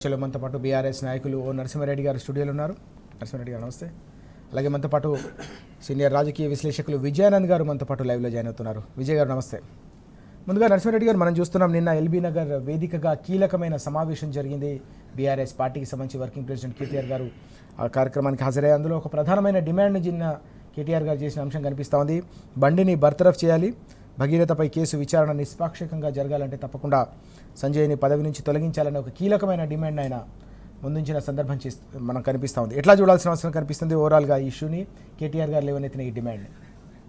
చలో మనతో పాటు బీఆర్ఎస్ నాయకులు ఓ నరసింహారెడ్డి గారు స్టూడియోలో ఉన్నారు. నరసింహారెడ్డి గారు నమస్తే. అలాగే మనతో పాటు సీనియర్ రాజకీయ విశ్లేషకులు విజయానంద్ గారు మనతో పాటు లైవ్లో జాయిన్ అవుతున్నారు. విజయ్ గారు నమస్తే. ముందుగా నరసింహారెడ్డి గారు, మనం చూస్తున్నాం నిన్న ఎల్బీ నగర్ వేదికగా కీలకమైన సమావేశం జరిగింది. బీఆర్ఎస్ పార్టీకి సంబంధించి వర్కింగ్ ప్రెసిడెంట్ కేటీఆర్ గారు ఆ కార్యక్రమానికి హాజరయ్యారు. అందులో ఒక ప్రధానమైన డిమాండ్ నిన్న కేటీఆర్ గారు చేసిన అంశం కనిపిస్తూ ఉంది. బండిని బర్తరఫ్ చేయాలి, భగీరథపై కేసు విచారణ నిష్పాక్షికంగా జరగాలంటే తప్పకుండా సంజయ్ని పదవి నుంచి తొలగించాలనే ఒక కీలకమైన డిమాండ్ ఆయన ముందుంచిన సందర్భం మనం కనిపిస్తూ ఉంది. ఎట్లా చూడాల్సిన అవసరం కనిపిస్తుంది ఓవరాల్గా ఈ ఇష్యూని, కేటీఆర్ గారు లేవనెత్తిన ఈ డిమాండ్?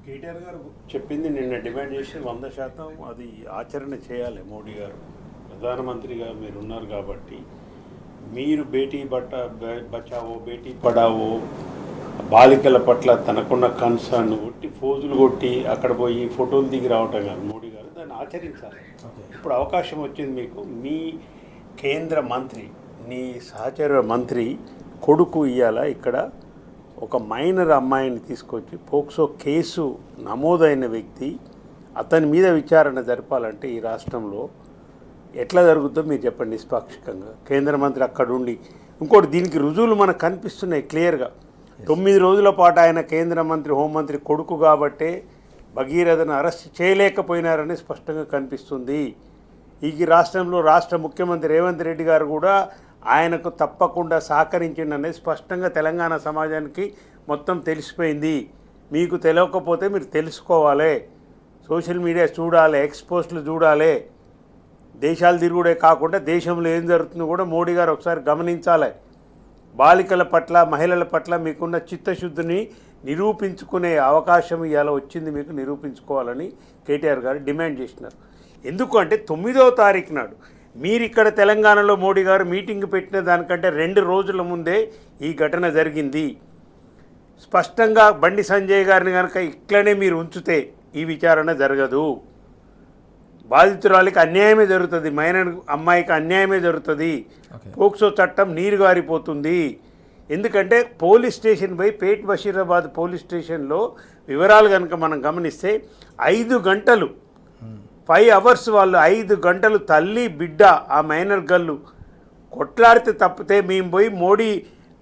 కేటీఆర్ గారు చెప్పింది నిన్న డిమాండ్ చేసి 100% అది ఆచరణ చేయాలి. మోడీ గారు ప్రధానమంత్రిగా మీరు ఉన్నారు కాబట్టి మీరు బేటీ బచావో బేటీ పడావో బాలికల పట్ల తనకున్న కన్సర్న్ కొట్టి ఫోజులు కొట్టి అక్కడ పోయి ఫోటోలు దిగి రావటం కాదు. మోడీ గారు దాన్ని ఆచరించాలి. ఇప్పుడు అవకాశం వచ్చింది మీకు. మీ కేంద్ర మంత్రి, నీ సహచర మంత్రి కొడుకు ఇయ్యాల ఇక్కడ ఒక మైనర్ అమ్మాయిని తీసుకొచ్చి పోక్సో కేసు నమోదైన వ్యక్తి, అతని మీద విచారణ జరపాలంటే ఈ రాష్ట్రంలో ఎట్లా జరుగుతుందో మీరు చెప్పండి నిష్పాక్షికంగా. కేంద్ర మంత్రి అక్కడుండి ఇంకోటి దీనికి రుజువులు మనకు కనిపిస్తున్నాయి క్లియర్గా. 9 రోజుల పాటు ఆయన కేంద్ర మంత్రి హోంమంత్రి కొడుకు కాబట్టే భగీరథను అరెస్ట్ చేయలేకపోయినారని స్పష్టంగా కనిపిస్తుంది. ఈ రాష్ట్రంలో రాష్ట్ర ముఖ్యమంత్రి రేవంత్ రెడ్డి గారు కూడా ఆయనకు తప్పకుండా సహకరించిండనేది స్పష్టంగా తెలంగాణ సమాజానికి మొత్తం తెలిసిపోయింది. మీకు తెలియకపోతే మీరు తెలుసుకోవాలి, సోషల్ మీడియా చూడాలి, ఎక్స్పోస్ట్లు చూడాలి. దేశాలు తిరుగుడే కాకుండా దేశంలో ఏం జరుగుతుందో కూడా మోడీ గారు ఒకసారి గమనించాలి. బాలికల పట్ల మహిళల పట్ల మీకున్న చిత్తశుద్ధిని నిరూపించుకునే అవకాశం ఇవాళ వచ్చింది, మీకు నిరూపించుకోవాలని కేటీఆర్ గారు డిమాండ్ చేసినారు. ఎందుకు అంటే 9వ తారీఖు నాడు మీరు ఇక్కడ తెలంగాణలో మోడీ గారు మీటింగ్ పెట్టిన దానికంటే 2 రోజుల ముందే ఈ ఘటన జరిగింది. స్పష్టంగా బండి సంజయ్ గారిని కనుక ఇట్లనే మీరు ఉంచితే ఈ విచారణ జరగదు. బాధితురాలికి అన్యాయమే జరుగుతుంది, మైనర్ అమ్మాయికి అన్యాయమే జరుగుతుంది. పోక్సో చట్టం నీరు గారిపోతుంది. ఎందుకంటే పోలీస్ స్టేషన్ పోయి పేట్ బషీరాబాద్ పోలీస్ స్టేషన్లో వివరాలు కనుక మనం గమనిస్తే 5 గంటలు 5 అవర్స్ వాళ్ళు 5 గంటలు తల్లి బిడ్డ ఆ మైనర్ గర్లు కొట్లాడితే తప్పితే మేము పోయి మోడీ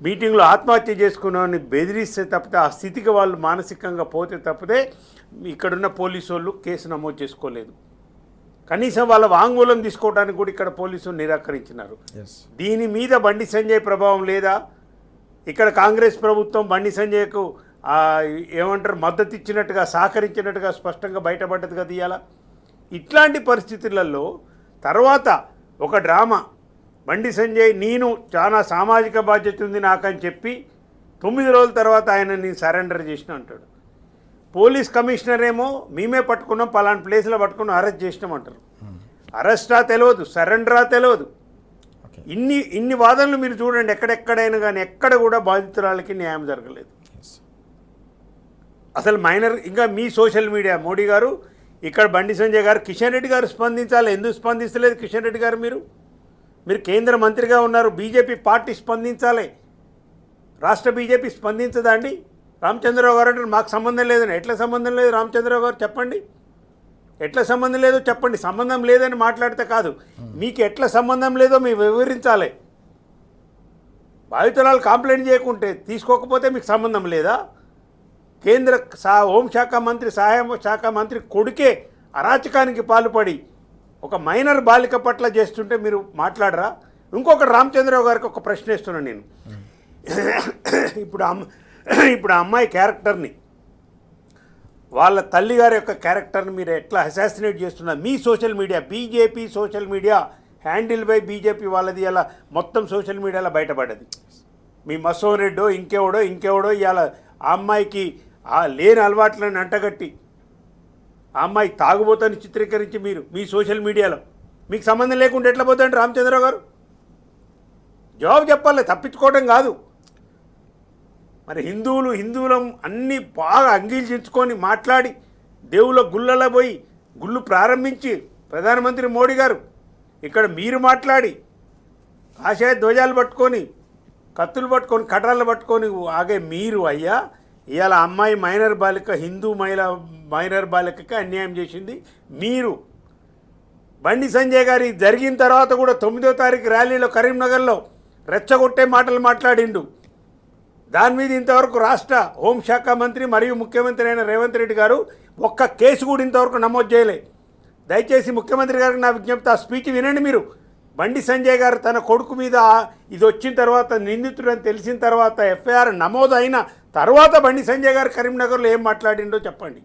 మీటింగ్లో ఆత్మహత్య చేసుకున్నామని బెదిరిస్తే తప్పితే ఆ స్థితికి వాళ్ళు మానసికంగా పోతే తప్పితే ఇక్కడున్న పోలీసు వాళ్ళు కేసు నమోదు చేసుకోలేదు. కనీసం వాళ్ళ వాంగ్మూలం తీసుకోవడానికి కూడా ఇక్కడ పోలీసులు నిరాకరించినారు. దీని మీద బండి సంజయ్ ప్రభావం లేదా? ఇక్కడ కాంగ్రెస్ ప్రభుత్వం బండి సంజయ్కు ఏమంటారు మద్దతు ఇచ్చినట్టుగా సహకరించినట్టుగా స్పష్టంగా బయటపడ్డది కదా ఇవాళ. ఇట్లాంటి పరిస్థితులలో తర్వాత ఒక డ్రామా, బండి సంజయ్ నేను చాలా సామాజిక బాధ్యత ఉంది నాకని చెప్పి 9 రోజుల తర్వాత ఆయన నేను సరెండర్ చేసిన అంటాడు. పోలీస్ కమిషనర్ ఏమో మేమే పట్టుకున్నాం, పలానా ప్లేస్లో పట్టుకున్నాం, అరెస్ట్ చేసినాం అంటారు. అరెస్టా తెలియదు, సరెండరా తెలియదు. ఇన్ని వాదనలు మీరు చూడండి, ఎక్కడెక్కడైనా కానీ ఎక్కడ కూడా బాధితురాలకి న్యాయం జరగలేదు. అసలు మైనర్ ఇంకా మీ సోషల్ మీడియా మోడీ గారు ఇక్కడ బండి సంజయ్ గారు, కిషన్ రెడ్డి గారు స్పందించాలి. ఎందుకు స్పందిస్తలేదు కిషన్ రెడ్డి గారు? మీరు కేంద్ర మంత్రిగా ఉన్నారు, బీజేపీ పార్టీ స్పందించాలి. రాష్ట్ర బీజేపీ స్పందించదా అండి? రామచంద్రరావు గారు అంటే మాకు సంబంధం లేదని. ఎట్లా సంబంధం లేదు రామచంద్రరావు గారు చెప్పండి, ఎట్లా సంబంధం లేదో చెప్పండి. సంబంధం లేదని మాట్లాడితే కాదు, మీకు ఎట్లా సంబంధం లేదో మీరు వివరించాలి. బాధితురాలు కంప్లైంట్ చేయకుంటే తీసుకోకపోతే మీకు సంబంధం లేదా? కేంద్ర హోంశాఖ మంత్రి సహాయ శాఖ మంత్రి కొడుకే అరాచకానికి పాల్పడి ఒక మైనర్ బాలిక పట్ల చేస్తుంటే మీరు మాట్లాడరా? ఇంకొకటి రామచంద్రరావు గారికి ఒక ప్రశ్న ఇస్తున్నాను నేను. ఇప్పుడు ఆ అమ్మాయి క్యారెక్టర్ని, వాళ్ళ తల్లిగారి యొక్క క్యారెక్టర్ని మీరు ఎట్లా అసాసినేట్ చేస్తున్నారు? మీ social media, BJP social media handle by BJP వాళ్ళది ఇలా మొత్తం సోషల్ మీడియాలో బయటపడ్డది. మీ మసోన్ రెడ్డో ఇంకెవడో ఇవాళ ఆ అమ్మాయికి ఆ లేని అలవాట్లను అంటగట్టి ఆ అమ్మాయి తాగుబోతని చిత్రీకరించి మీరు మీ సోషల్ మీడియాలో మీకు సంబంధం లేకుండా ఎట్లా పోతాయండి రామచంద్రరావు గారు? జవాబు చెప్పాలి, తప్పించుకోవడం కాదు. మరి హిందువులం అన్నీ బాగా అంగీకరించుకొని మాట్లాడి దేవుళ్ళ గుళ్ళలో పోయి గుళ్ళు ప్రారంభించి ప్రధానమంత్రి మోడీ గారు ఇక్కడ మీరు మాట్లాడి కాషాయ ధ్వజాలు పట్టుకొని కత్తులు పట్టుకొని కటార్లు పట్టుకొని ఆగే మీరు అయ్యా ఇవాళ అమ్మాయి మైనర్ బాలిక హిందూ మైనర్ బాలికకి అన్యాయం చేసింది మీరు. బండి సంజయ్ గారి జరిగిన తర్వాత కూడా 9వ తారీఖు ర్యాలీలో కరీంనగర్లో రెచ్చగొట్టే మాటలు మాట్లాడిండు. దాని మీద ఇంతవరకు రాష్ట్ర హోంశాఖ మంత్రి మరియు ముఖ్యమంత్రి అయిన రేవంత్ రెడ్డి గారు ఒక్క కేసు కూడా ఇంతవరకు నమోదు చేయలే. దయచేసి ముఖ్యమంత్రి గారికి నా విజ్ఞప్తి, ఆ స్పీచ్ వినండి మీరు. బండి సంజయ్ గారు తన కొడుకు మీద ఇది వచ్చిన తర్వాత, నిందితుడని తెలిసిన తర్వాత, ఎఫ్ఐఆర్ నమోదు అయిన తర్వాత బండి సంజయ్ గారు కరీంనగర్లో ఏం మాట్లాడిండో చెప్పండి.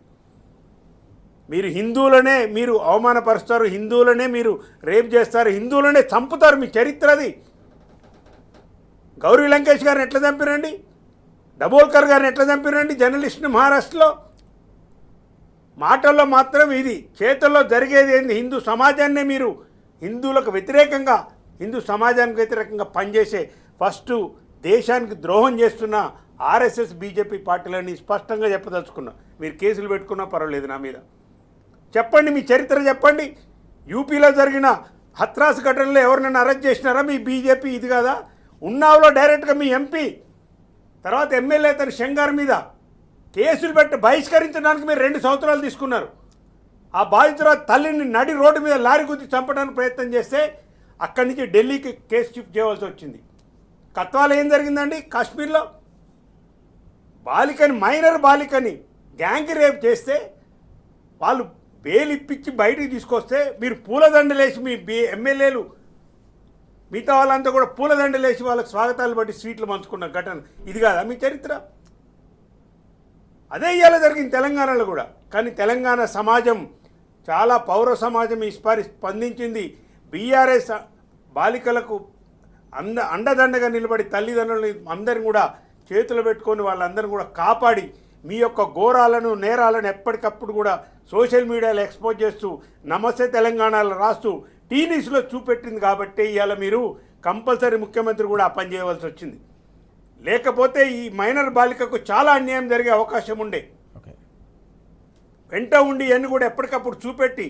మీరు హిందువులనే మీరు అవమానపరుస్తారు, హిందువులనే మీరు రేప్ చేస్తారు, హిందువులనే చంపుతారు. మీ చరిత్ర అది. గౌరీ లంకేష్ గారిని ఎట్లా చంపిరండి, డబోల్కర్ గారిని ఎట్లా చంపిరండి జర్నలిస్ట్ని మహారాష్ట్రలో. మాటల్లో మాత్రం ఇది, చేతుల్లో జరిగేది ఏంది? హిందూ సమాజాన్నే మీరు హిందువులకు వ్యతిరేకంగా, హిందూ సమాజానికి వ్యతిరేకంగా పనిచేసే ఫస్ట్ దేశానికి ద్రోహం చేస్తున్న ఆర్ఎస్ఎస్ బీజేపీ పార్టీలని స్పష్టంగా చెప్పదలుచుకున్నా. మీరు కేసులు పెట్టుకున్నా పర్వాలేదు నా మీద. చెప్పండి, మీ చరిత్ర చెప్పండి. యూపీలో జరిగిన హత్రాస్ ఘటనలో ఎవరినైనా అరెస్ట్ చేసినారా? మీ బీజేపీ ఇది కదా. ఉన్నావులో డైరెక్ట్గా మీ ఎంపీ, తర్వాత ఎమ్మెల్యే తన శంగార్ మీద కేసులు పెట్టి బహిష్కరించడానికి మీరు 2 సంవత్సరాలు తీసుకున్నారు. ఆ బాధితురాలు తల్లిని నడి రోడ్డు మీద లారీ గుద్ది చంపడానికి ప్రయత్నం చేస్తే అక్కడి నుంచి ఢిల్లీకి కేసు షిఫ్ట్ చేయవలసి వచ్చింది. కత్వాలో ఏం జరిగిందండి? కాశ్మీర్లో బాలికని, మైనర్ బాలికని గ్యాంగ్ రేప్ చేస్తే వాళ్ళు బెయిల్ ఇప్పించి బయటికి తీసుకొస్తే మీరు పూలదండలేసి, మీ ఎమ్మెల్యేలు మిగతా వాళ్ళంతా కూడా పూలదండలేసి వాళ్ళకి స్వాగతాలు బట్టి స్వీట్లు పంచుకున్న ఘటన ఇది కాదా మీ చరిత్ర? అదే ఇవాళ జరిగింది తెలంగాణలో కూడా. కానీ తెలంగాణ సమాజం, చాలా పౌర సమాజం ఈ స్పందించింది. బీఆర్ఎస్ బాలికలకు అండదండగా నిలబడి తల్లిదండ్రులని అందరిని కూడా చేతులు పెట్టుకొని వాళ్ళందరిని కూడా కాపాడి మీ యొక్క ఘోరాలను, నేరాలను ఎప్పటికప్పుడు కూడా సోషల్ మీడియాలో ఎక్స్పోజ్ చేస్తూ, నమస్తే తెలంగాణలో రాస్తూ టీవీస్లో చూపెట్టింది. కాబట్టి ఇవాళ మీరు కంపల్సరీ ముఖ్యమంత్రి కూడా ఆ పని చేయవలసి వచ్చింది. లేకపోతే ఈ మైనర్ బాలికకు చాలా అన్యాయం జరిగే అవకాశం ఉండే. వెంట ఉండి ఇవన్నీ కూడా ఎప్పటికప్పుడు చూపెట్టి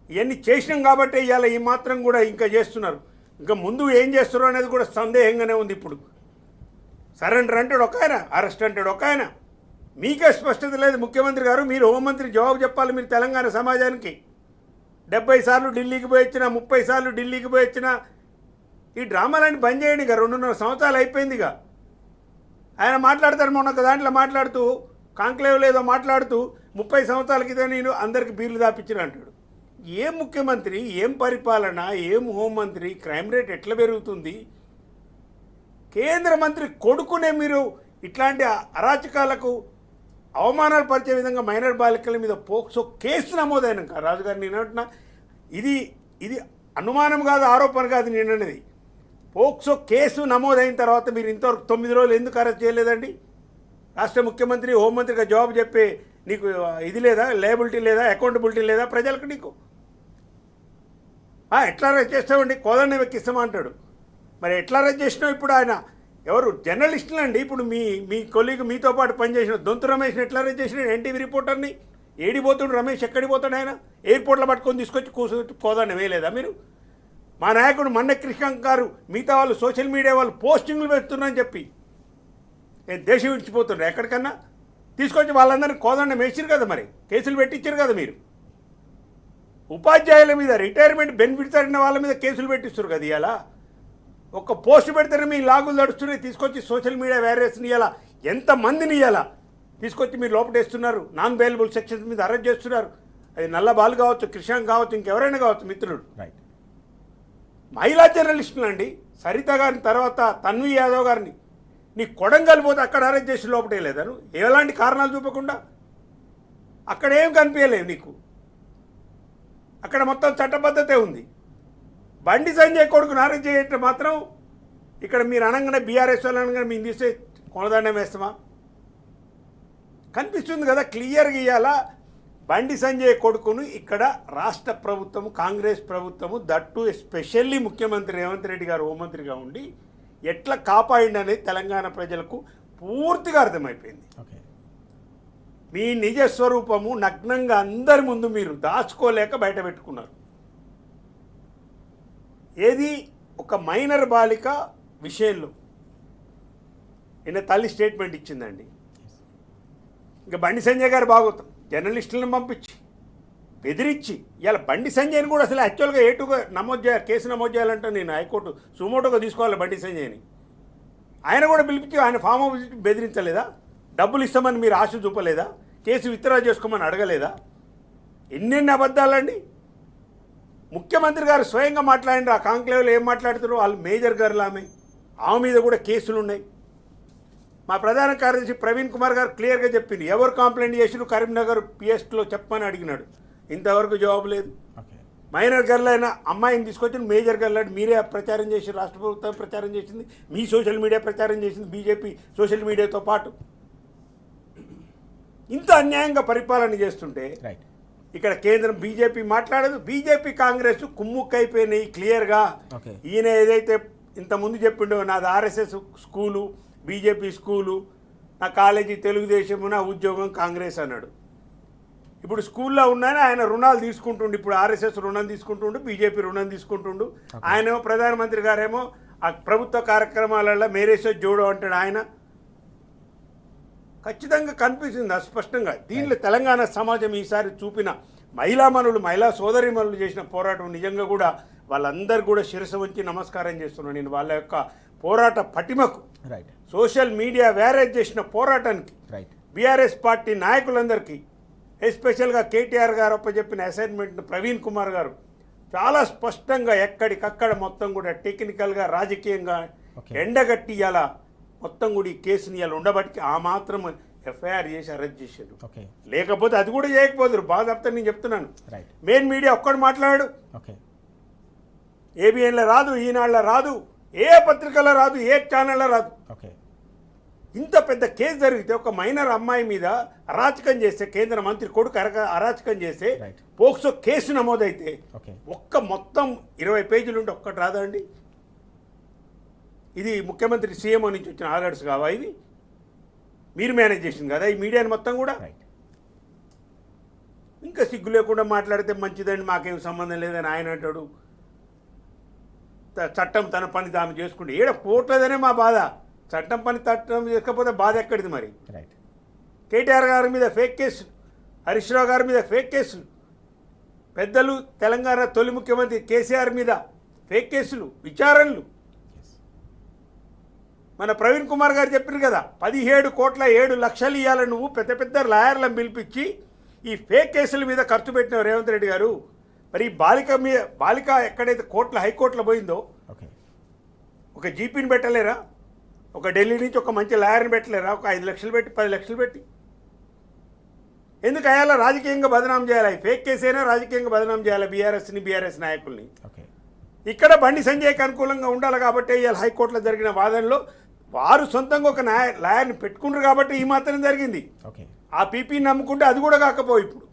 ఇవన్నీ చేసినాం కాబట్టి ఇవాళ ఈ మాత్రం కూడా ఇంకా చేస్తున్నారు. ఇంకా ముందు ఏం చేస్తున్నారు అనేది కూడా సందేహంగానే ఉంది. ఇప్పుడు సరెండర్ అంటాడు ఒక ఆయన, అరెస్ట్ అంటాడు ఒక ఆయన. మీకే స్పష్టత లేదు ముఖ్యమంత్రి గారు. మీరు హోంమంత్రి జవాబు చెప్పాలి. మీరు తెలంగాణ సమాజానికి 70 సార్లు ఢిల్లీకి పోయి వచ్చినా, 30 సార్లు ఢిల్లీకి పోయి వచ్చినా ఈ డ్రామాలన్నీ బంద్ చేయండి. ఇక 2.5 సంవత్సరాలు అయిపోయిందిగా. ఆయన మాట్లాడతారు, మొన్న ఒక దాంట్లో మాట్లాడుతూ, కాంక్లేవ్ లేదో మాట్లాడుతూ 30 సంవత్సరాల క్రితం నేను అందరికి బీర్లు దాపించిన అంటాడు. ఏం ముఖ్యమంత్రి, ఏం పరిపాలన, ఏం హోంమంత్రి? క్రైమ్ రేట్ ఎట్లా పెరుగుతుంది? కేంద్ర మంత్రి కొడుకునే మీరు ఇట్లాంటి అరాచకాలకు అవమానాలు పరిచే విధంగా మైనర్ బాలికల మీద పోక్సో కేసు నమోదైనాక, రాజుగారు నేను అంటున్నా, ఇది అనుమానం కాదు, ఆరోపణ కాదు నేను అనేది. పోక్సో కేసు నమోదైన తర్వాత మీరు ఇంతవరకు 9 రోజులు ఎందుకు అరెస్ట్ చేయలేదండి? రాష్ట్ర ముఖ్యమంత్రి, హోంమంత్రిగా జవాబు చెప్పే నీకు ఇది లేదా, లయబిలిటీ లేదా, అకౌంటబిలిటీ లేదా ప్రజలకు? నీకు ఎట్లా అరెస్ట్ చేస్తామండి? కోదండ వెక్కిస్తామా అంటాడు. మరి ఎట్లా అరెస్ట్ చేసినావు? ఇప్పుడు ఆయన ఎవరు? జర్నలిస్టులు అండి. ఇప్పుడు మీ కొలీగ్, మీతో పాటు పనిచేసిన దొంతు రమేష్ని ఎట్లా అరెస్ట్ చేసినాడు? ఎన్టీవీ రిపోర్టర్ని. ఏడిపోతాడు రమేష్? ఎక్కడికి పోతాడు ఆయన? ఎయిర్పోర్ట్లో పట్టుకొని తీసుకొచ్చి కోదండ వేయలేదా మీరు? మా నాయకుడు మన్నె కృష్ణంక్ గారు, మిగతా వాళ్ళు సోషల్ మీడియా వాళ్ళు పోస్టింగ్లు పెడుతున్నారని చెప్పి దేశం విడిచిపోతుండ్రు. ఎక్కడికన్నా తీసుకొచ్చి వాళ్ళందరినీ కోదండ వేసిరు కదా, మరి కేసులు పెట్టించారు కదా మీరు. ఉపాధ్యాయుల మీద, రిటైర్మెంట్ బెనిఫిట్స్ అడిగిన వాళ్ళ మీద కేసులు పెట్టిస్తారు కదా. ఇలా ఒక పోస్ట్ పెడితేనే మీ లాగులు నడుస్తున్నాయి. తీసుకొచ్చి సోషల్ మీడియా వైరస్ని ఇలా ఎంతమందిని ఇలా తీసుకొచ్చి మీరు లోపటేస్తున్నారు. నాన్ బెయిలబుల్ సెక్షన్స్ మీద అరెస్ట్ చేస్తున్నారు. అది నల్లబాలు కావచ్చు, కృష్ణంక్ కావచ్చు, ఇంకెవరైనా కావచ్చు మిత్రుడు. మహిళా జర్నలిస్టులు అండి. సరిత గారిని, తర్వాత తన్వి యాదవ్ గారిని నీ కొడంగల్ పోతే అక్కడ అరెస్ట్ చేసి లోపటేయలేదను? ఎలాంటి కారణాలు చూపకుండా అక్కడ ఏం కనిపించలేవు నీకు. అక్కడ మొత్తం చట్టబద్ధతే ఉంది. బండి సంజయ్ కొడుకుని అరెస్ట్ చేయటం మాత్రం ఇక్కడ మీరు అనగానే, బీఆర్ఎస్ వాళ్ళు అనగానే మేము తీస్తే కొనదండం వేస్తామా? కనిపిస్తుంది కదా క్లియర్గా. ఇవాళ బండి సంజయ్ కొడుకును ఇక్కడ రాష్ట్ర ప్రభుత్వము, కాంగ్రెస్ ప్రభుత్వము, దట్టు ఎస్పెషల్లీ ముఖ్యమంత్రి రేవంత్ రెడ్డి గారు హోంమంత్రిగా ఉండి ఎట్లా కాపాడింది అనేది తెలంగాణ ప్రజలకు పూర్తిగా అర్థమైపోయింది. మీ నిజ స్వరూపము నగ్నంగా అందరి ముందు మీరు దాచుకోలేక బయట పెట్టుకున్నారు. ఏది? ఒక మైనర్ బాలిక విషయంలో ఈయన తల్లి స్టేట్మెంట్ ఇచ్చిందండి. ఇంకా బండి సంజయ్ గారు బాగోతాం జర్నలిస్టులను పంపించి బెదిరించి ఇలా బండి సంజయ్ని కూడా అసలు యాక్చువల్గా ఏటుగా నమోదు చేయాలి, కేసు నమోదు చేయాలంటే నేను హైకోర్టు సుమోటోగా తీసుకోవాలి బండి సంజయ్ని. ఆయన కూడా పిలిపించి ఆయన ఫామ్ హౌస్ బెదిరించలేదా? డబ్బులు ఇస్తామని మీరు ఆశ చూపలేదా? కేసు విత్డ్రా చేసుకోమని అడగలేదా? ఎన్నెన్ని అబద్ధాలండి. ముఖ్యమంత్రి గారు స్వయంగా మాట్లాడినారు. ఆ కాంక్లేవ్లో ఏం మాట్లాడుతారో వాళ్ళు మేజర్ గారులు ఆమె మీద కూడా కేసులు ఉన్నాయి. మా ప్రధాన కార్యదర్శి ప్రవీణ్ కుమార్ గారు క్లియర్గా చెప్పింది, ఎవరు కంప్లైంట్ చేసిరు కరీంనగర్ పిఎస్లో చెప్పమని అడిగినాడు. ఇంతవరకు జవాబు లేదు. మైనర్ గర్ల్ అయిన అమ్మాయిని తీసుకొచ్చి మేజర్ గర్ల్ అని మీరే ప్రచారం చేసి, రాష్ట్ర ప్రభుత్వం ప్రచారం చేసింది, మీ సోషల్ మీడియా ప్రచారం చేసింది, బీజేపీ సోషల్ మీడియాతో పాటు. ఇంత అన్యాయంగా పరిపాలన చేస్తుంటే ఇక్కడ కేంద్రం బీజేపీ మాట్లాడదు. బీజేపీ కాంగ్రెస్ కుమ్ముక్కైపోయినాయి క్లియర్గా. ఈయన ఏదైతే ఇంతకుముందు చెప్పిండో నాది ఆర్ఎస్ఎస్ స్కూలు, బీజేపీ స్కూలు, నా కాలేజీ తెలుగుదేశం, నా ఉద్యోగం కాంగ్రెస్ అన్నాడు. ఇప్పుడు స్కూల్లో ఉన్నాయని ఆయన రుణాలు తీసుకుంటుండు. ఇప్పుడు ఆర్ఎస్ఎస్ రుణం తీసుకుంటుండు, బీజేపీ రుణం తీసుకుంటుండు. ఆయనేమో ప్రధానమంత్రి గారేమో ఆ ప్రభుత్వ కార్యక్రమాలలో మేరేసో జోడో అంటాడు. ఆయన ఖచ్చితంగా కనిపిస్తుంది అస్పష్టంగా. దీనిలో తెలంగాణ సమాజం ఈసారి చూపిన మహిళామణులు, మహిళా సోదరిమణులు చేసిన పోరాటం నిజంగా కూడా వాళ్ళందరూ కూడా శిరస్సు వంచి నమస్కారం చేస్తున్నాను నేను. వాళ్ళ యొక్క పోరాట పటిమకు, సోషల్ మీడియా వ్యారేజ్ చేసిన పోరాటానికి, బీఆర్ఎస్ పార్టీ నాయకులందరికీ, ఎస్పెషల్గా కేటీఆర్ గారు అప్పచెప్పిన అసైన్మెంట్ను ప్రవీణ్ కుమార్ గారు చాలా స్పష్టంగా ఎక్కడికక్కడ మొత్తం కూడా టెక్నికల్గా రాజకీయంగా ఎండగట్టి ఇలా మొత్తం కూడా ఈ కేసుని ఇలా ఉండబట్టి ఆ మాత్రం ఎఫ్ఐఆర్ చేసి అరెస్ట్ చేశారు. లేకపోతే అది కూడా చేయకపోతారు. బాధపడతా నేను చెప్తున్నాను. మెయిన్ మీడియా ఒక్కడు మాట్లాడాడు. ఏబిఎన్లో రాదు, ఈనాడులో రాదు, ఏ పత్రికలో రాదు, ఏ ఛానల్లో రాదు. ఇంత పెద్ద కేసు జరిగితే ఒక మైనర్ అమ్మాయి మీద అరాచకం చేస్తే, కేంద్ర మంత్రి కొడుకు అరాచకం చేస్తే పోక్సో కేసు నమోదైతే ఒక్క మొత్తం 20 పేజీలు ఉంటే ఒక్కటి రాదా అండి? ఇది ముఖ్యమంత్రి సీఎంఓ నుంచి వచ్చిన ఆర్డర్స్ కావా? ఇది మీరు మేనేజ్ చేసింది కదా ఈ మీడియాని మొత్తం కూడా. ఇంకా సిగ్గు లేకుండా మాట్లాడితే మంచిదండి, మాకేం సంబంధం లేదని ఆయన అంటాడు. చట్టం తన పని తాము చేసుకుంటే ఏడ పోవట్లేదనే మా బాధ. చట్టం పని చట్టం చేసుకోకపోతే బాధ ఎక్కడిది మరి? కేటీఆర్ గారి మీద ఫేక్ కేసులు, హరీష్ రావు గారి మీద ఫేక్ కేసులు, పెద్దలు తెలంగాణ తొలి ముఖ్యమంత్రి కేసీఆర్ మీద ఫేక్ కేసులు, విచారణలు. మన ప్రవీణ్ కుమార్ గారు చెప్పారు కదా, 17,07,00,000 ఇవ్వాలని నువ్వు పెద్ద పెద్ద లాయర్లను పిలిపించి ఈ ఫేక్ కేసుల మీద ఖర్చు పెట్టిన రేవంత్ రెడ్డి గారు. మరి బాలిక ఎక్కడైతే హైకోర్టులో పోయిందో ఒక జీపీని పెట్టలేరా? ఒక ఢిల్లీ నుంచి ఒక మంచి లాయర్ని పెట్టలేరా? ఒక 5 లక్షలు పెట్టి 10 లక్షలు పెట్టి ఎందుకు అయ్యాలో రాజకీయంగా బదనాం చేయాలి? ఫేక్ కేసు అయినా రాజకీయంగా బదనాం చేయాలి బీఆర్ఎస్ నాయకుల్ని. ఇక్కడ బండి సంజయ్కి అనుకూలంగా ఉండాలి కాబట్టి ఇవాళ హైకోర్టులో జరిగిన వాదనలో వారు సొంతంగా ఒక లాయర్ని పెట్టుకున్నారు కాబట్టి ఈ మాత్రం జరిగింది. ఆ పీపీని నమ్ముకుంటే అది కూడా కాకపోయి ఇప్పుడు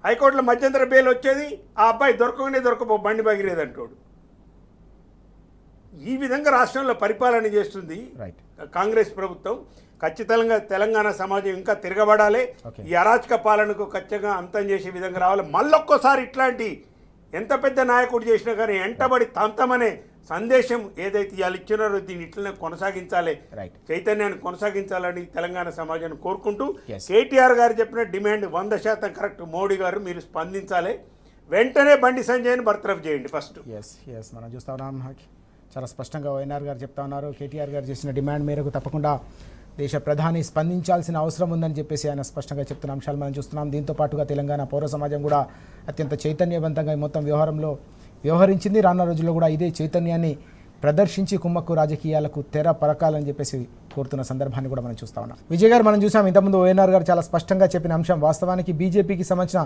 హైకోర్టులో మధ్యంతర బెయిల్ వచ్చేది, ఆ అబ్బాయి దొరకపో బండి బగిరేదంటోడు. ఈ విధంగా రాష్ట్రంలో పరిపాలన చేస్తుంది కాంగ్రెస్ ప్రభుత్వం. ఖచ్చితంగా తెలంగాణ సమాజం ఇంకా తిరగబడాలి. ఈ అరాచక పాలనకు ఖచ్చితంగా అంతం చేసే విధంగా రావాలి. మళ్ళొక్కసారి ఇట్లాంటి ఎంత పెద్ద నాయకుడు చేసినా కానీ ఎంటబడి తంతమనే సందేశం ఏదైతే ఇవాళ ఇచ్చినారో దీన్ని ఇట్లనే కొనసాగించాలి, చైతన్యాన్ని కొనసాగించాలని తెలంగాణ సమాజాన్ని కోరుకుంటూ కేటీఆర్ గారు చెప్పిన డిమాండ్ 100% కరెక్ట్. మోడీ గారు మీరు స్పందించాలి, వెంటనే బండి సంజయ్ని బర్తరఫ్ చేయండి ఫస్ట్. మనం చూస్తా ఉన్నాం, చాలా స్పష్టంగా వైఎన్ఆర్ గారు చెప్తా ఉన్నారు. కేటీఆర్ గారు చేసిన డిమాండ్ మేరకు తప్పకుండా దేశ ప్రధాని స్పందించాల్సిన అవసరం ఉందని చెప్పేసి ఆయన స్పష్టంగా చెప్తున్న అంశాలు మనం చూస్తున్నాం. దీంతో పాటుగా తెలంగాణ పౌర సమాజం కూడా అత్యంత చైతన్యవంతంగా ఈ మొత్తం వ్యవహరించింది. రానున్న రోజుల్లో కూడా ఇదే చైతన్యాన్ని ప్రదర్శించి కుమ్మక్కు రాజకీయాలకు తెర పరకాలని చెప్పేసి కోరుతున్న సందర్భాన్ని కూడా మనం చూస్తా ఉన్నాం. విజయ్ గారు, మనం చూసాం ఇంతకుముందు వైఎన్ఆర్ గారు చాలా స్పష్టంగా చెప్పిన అంశం వాస్తవానికి బీజేపీకి సంబంధించిన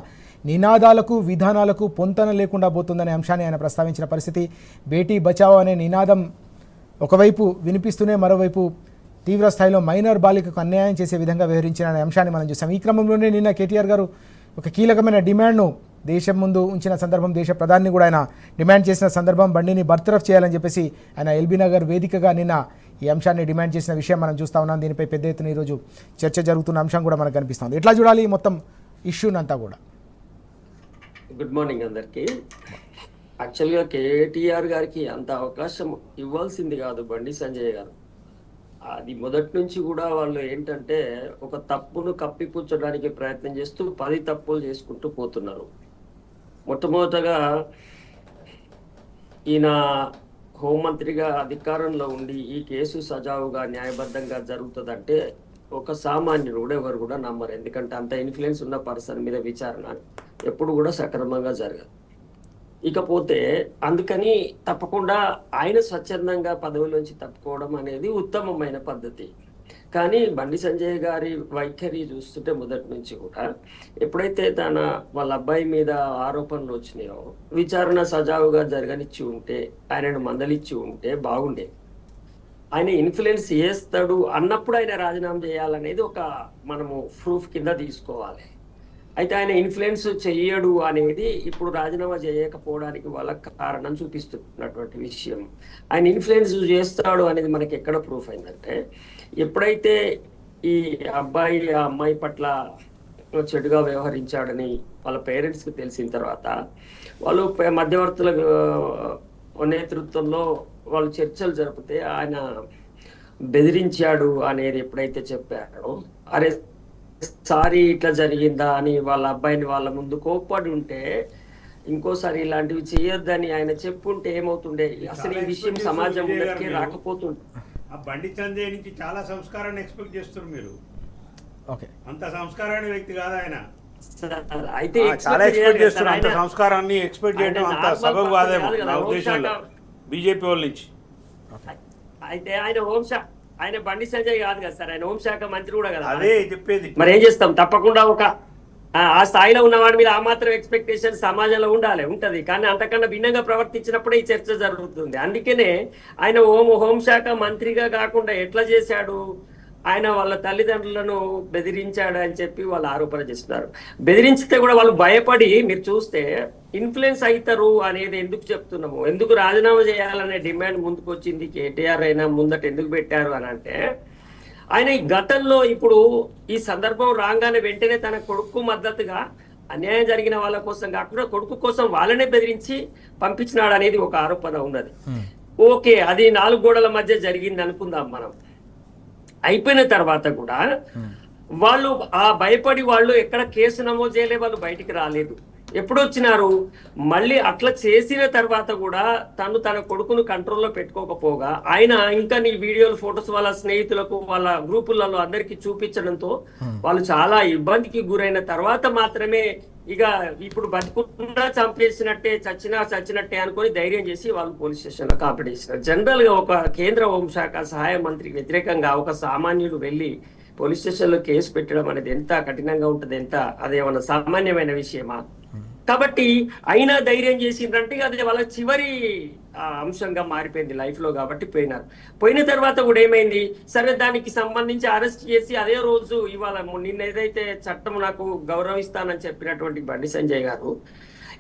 నినాదాలకు విధానాలకు పొంతన లేకుండా పోతుందనే అంశాన్ని ఆయన ప్రస్తావించిన పరిస్థితి. బేటీ బచావో అనే నినాదం ఒకవైపు వినిపిస్తూనే మరోవైపు తీవ్ర స్థాయిలో మైనర్ బాలికకు అన్యాయం చేసే విధంగా వ్యవహరించిన అనే అంశాన్ని మనం చూసాం. ఈ క్రమంలోనే నిన్న కేటీఆర్ గారు ఒక కీలకమైన డిమాండ్ను దేశం ముందు ఉంచిన సందర్భం, దేశ ప్రధాని కూడా ఆయన డిమాండ్ చేసిన సందర్భం, బండిని బర్తరఫ్ చేయాలని చెప్పేసి ఆయన ఎల్బీ నగర్ వేదికగా నిన్న ఈ అంశాన్ని డిమాండ్ చేసిన విషయం మనం చూస్తూ ఉన్నాం. దీనిపై పెద్ద ఎత్తున ఈరోజు చర్చ జరుగుతున్న అంశం కూడా మనకు కనిపిస్తుంది. ఎట్లా చూడాలి ఈ మొత్తం ఇష్యూనంతా కూడా? గుడ్ మార్నింగ్ అందరికీ. యాక్చువల్గా కేటీఆర్ గారికి అంత అవకాశం ఇవ్వాల్సింది కాదు బండి సంజయ్ గారు. అది మొదటి నుంచి కూడా వాళ్ళు ఏంటంటే ఒక తప్పును కప్పిపుచ్చడానికి ప్రయత్నం చేస్తూ 10 తప్పులు చేసుకుంటూ పోతున్నారు. మొట్టమొదటగా ఈయన హోంమంత్రిగా అధికారంలో ఉండి ఈ కేసు సజావుగా న్యాయబద్ధంగా జరుగుతుందంటే ఒక సామాన్యుడు కూడా ఎవరు కూడా నమ్మరు. ఎందుకంటే అంత ఇన్ఫ్లుయెన్స్ ఉన్న పర్సన్ మీద విచారణ ఎప్పుడు కూడా సక్రమంగా జరగదు. ఇకపోతే అందుకని తప్పకుండా ఆయన స్వచ్ఛందంగా పదవిలోంచి తప్పుకోవడం అనేది ఉత్తమమైన పద్ధతి. కానీ బండి సంజయ్ గారి వైఖరి చూస్తుంటే మొదటి నుంచి కూడా ఎప్పుడైతే వాళ్ళ అబ్బాయి మీద ఆరోపణలు వచ్చినాయో విచారణ సజావుగా జరగనిచ్చి ఉంటే, ఆయనను మందలిచ్చి ఉంటే బాగుండే. ఆయన ఇన్ఫ్లుయెన్స్ చేస్తాడు అన్నప్పుడు ఆయన రాజీనామా చేయాలనేది ఒక మనము ప్రూఫ్ కింద తీసుకోవాలి. అయితే ఆయన ఇన్ఫ్లుయెన్స్ చెయ్యడు అనేది ఇప్పుడు రాజీనామా చేయకపోవడానికి వాళ్ళ కారణం చూపిస్తున్నటువంటి విషయం. ఆయన ఇన్ఫ్లుయెన్స్ చేస్తాడు అనేది మనకి ఎక్కడ ప్రూఫ్ అయిందంటే, ఎప్పుడైతే ఈ అబ్బాయి ఆ అమ్మాయి పట్ల చెడుగా వ్యవహరించాడని వాళ్ళ పేరెంట్స్కి తెలిసిన తర్వాత వాళ్ళు మధ్యవర్తుల నేతృత్వంలో వాళ్ళు చర్చలు జరిపితే ఆయన బెదిరించాడు అనేది ఎప్పుడైతే చెప్పారో, అరే సారీ ఇట్లా జరిగిందా అని వాళ్ళ అబ్బాయిని వాళ్ళ ముందు కోప్పడి ఉంటే, ఇంకోసారి ఇలాంటివి చేయొద్దని ఆయన చెప్పుంటే ఏమవుతుండే, అసలు ఈ విషయం సమాజం ముందరికి రాకపోతుండే. ఆ బండి సంజయ్ నుంచి చాలా సంస్కారాన్ని ఎక్స్పెక్ట్ చేస్తారు మీరు. ఓకే, అంత సంస్కారమైన వ్యక్తి కాదు ఆయన. అయితే చాలా ఎక్స్పెక్ట్ చేస్తారు. అంత సంస్కారాన్ని ఎక్స్పెక్ట్ చేయడం అంత సబబు కాదేమో నా ఉద్దేశంలో బీజేపీ వాళ్ళ నుంచి. అయితే ఆయన బండి సంజయ్ కాదు కదా సార్, ఆయన హోంశాఖ మంత్రి కూడా కదా. అదే చెప్పేది. మరి ఏం చేస్తాం, తప్పకుండా ఆ స్థాయిలో ఉన్న వాడి మీద ఆ మాత్రం ఎక్స్పెక్టేషన్ సమాజంలో ఉంటది. కానీ అంతకన్నా భిన్నంగా ప్రవర్తించినప్పుడే ఈ చర్చ జరుగుతుంది. అందుకనే ఆయన హోంశాఖ మంత్రిగా కాకుండా ఎట్లా చేశాడు, ఆయన వాళ్ళ తల్లిదండ్రులను బెదిరించాడు అని చెప్పి వాళ్ళు ఆరోపణ చేస్తున్నారు. బెదిరించితే కూడా వాళ్ళు భయపడి, మీరు చూస్తే ఇన్ఫ్లుయెన్స్ అవుతారు అనేది ఎందుకు చెప్తున్నాము, ఎందుకు రాజీనామా చేయాలనే డిమాండ్ ముందుకు వచ్చింది కేటీఆర్ అయినా ముందట ఎందుకు పెట్టారు అని అంటే, ఆయన ఈ గతంలో ఇప్పుడు ఈ సందర్భం రాగానే వెంటనే తన కొడుకు మద్దతుగా అన్యాయం జరిగిన వాళ్ళ కోసం కాకుండా కొడుకు కోసం వాళ్ళనే బెదిరించి పంపించినాడు అనేది ఒక ఆరోపణ ఉన్నది. ఓకే, అది 4 గోడల మధ్య జరిగింది అనుకుందాం మనం. అయిపోయిన తర్వాత కూడా వాళ్ళు భయపడి వాళ్ళు ఎక్కడ కేసు నమోదు చేయలే, వాళ్ళు బయటికి రాలేదు. ఎప్పుడు వచ్చినారు, మళ్ళీ అట్లా చేసిన తర్వాత కూడా తన కొడుకును కంట్రోల్లో పెట్టుకోకపోగా ఆయన ఇంకా నీ వీడియోలు ఫొటోస్ వాళ్ళ స్నేహితులకు వాళ్ళ గ్రూపులలో అందరికీ చూపించడంతో వాళ్ళు చాలా ఇబ్బందికి గురైన తర్వాత మాత్రమే ఇక ఇప్పుడు బతుకున్నా చంపేసినట్టే, చచ్చినట్టే అనుకొని ధైర్యం చేసి వాళ్ళు పోలీస్ స్టేషన్లో కంప్లైంట్ చేసినారు. జనరల్ గా ఒక కేంద్ర హోంశాఖ సహాయ మంత్రికి వ్యతిరేకంగా ఒక సామాన్యుడు వెళ్ళి పోలీస్ స్టేషన్లో కేసు పెట్టడం అనేది ఎంత కఠినంగా ఉంటుంది, అదేమన్నా సామాన్యమైన విషయమా? కాబట్టి అయినా ధైర్యం చేసిందంటే అది వాళ్ళ చివరి అంశంగా మారిపోయింది లైఫ్ లో. కాబట్టి పోయిన తర్వాత కూడా ఏమైంది, సరే దానికి సంబంధించి అరెస్ట్ చేసి అదే రోజు ఇవాళ నిన్న ఏదైతే చట్టం నాకు గౌరవిస్తానని చెప్పినటువంటి బండి సంజయ్ గారు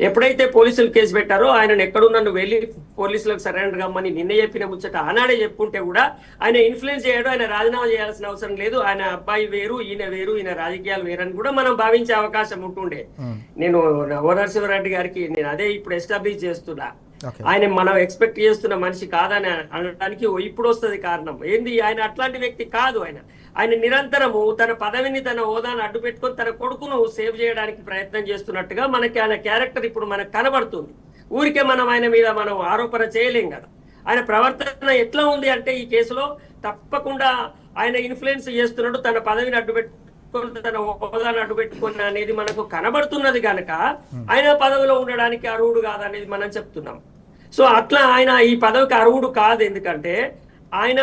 ఎప్పుడైతే పోలీసులు కేసు పెట్టారో ఆయనను ఎక్కడున్నా నువ్వు వెళ్ళి పోలీసులకు సరెండర్ కమ్మని నిన్న చెప్పిన ముచ్చట ఆనాడే చెప్పుంటే కూడా ఆయన ఇన్ఫ్లుయెన్స్ చేయడం, ఆయన రాజీనామా చేయాల్సిన అవసరం లేదు, ఆయన అబ్బాయి వేరు ఈయన వేరు, ఈయన రాజకీయాలు వేరని కూడా మనం భావించే అవకాశం ఉంటుండే. నేను నరసింహారెడ్డి గారికి నేను అదే ఇప్పుడు ఎస్టాబ్లిష్ చేస్తున్నా, ఆయన మనం ఎక్స్పెక్ట్ చేస్తున్న మనిషి కాదని అనడానికి ఇప్పుడు వస్తుంది కారణం ఏంది, ఆయన అట్లాంటి వ్యక్తి కాదు. ఆయన నిరంతరము తన పదవిని తన హోదాను అడ్డు పెట్టుకొని తన కొడుకును సేవ్ చేయడానికి ప్రయత్నం చేస్తున్నట్టుగా మనకి ఆయన క్యారెక్టర్ ఇప్పుడు మనకు కనబడుతుంది. ఊరికే ఆయన మీద మనం ఆరోపణ చేయలేం కదా. ఆయన ప్రవర్తన ఎట్లా ఉంది అంటే ఈ కేసులో తప్పకుండా ఆయన ఇన్ఫ్లుయెన్స్ చేస్తున్నాడు, తన పదవిని అడ్డు పెట్టుకొని తన హోదాను అడ్డు పెట్టుకుని అనేది మనకు కనబడుతున్నది కనుక ఆయన పదవిలో ఉండడానికి అర్హుడు కాదనేది మనం చెప్తున్నాం. సో అట్లా ఆయన ఈ పదవికి అర్హుడు కాదు, ఎందుకంటే ఆయన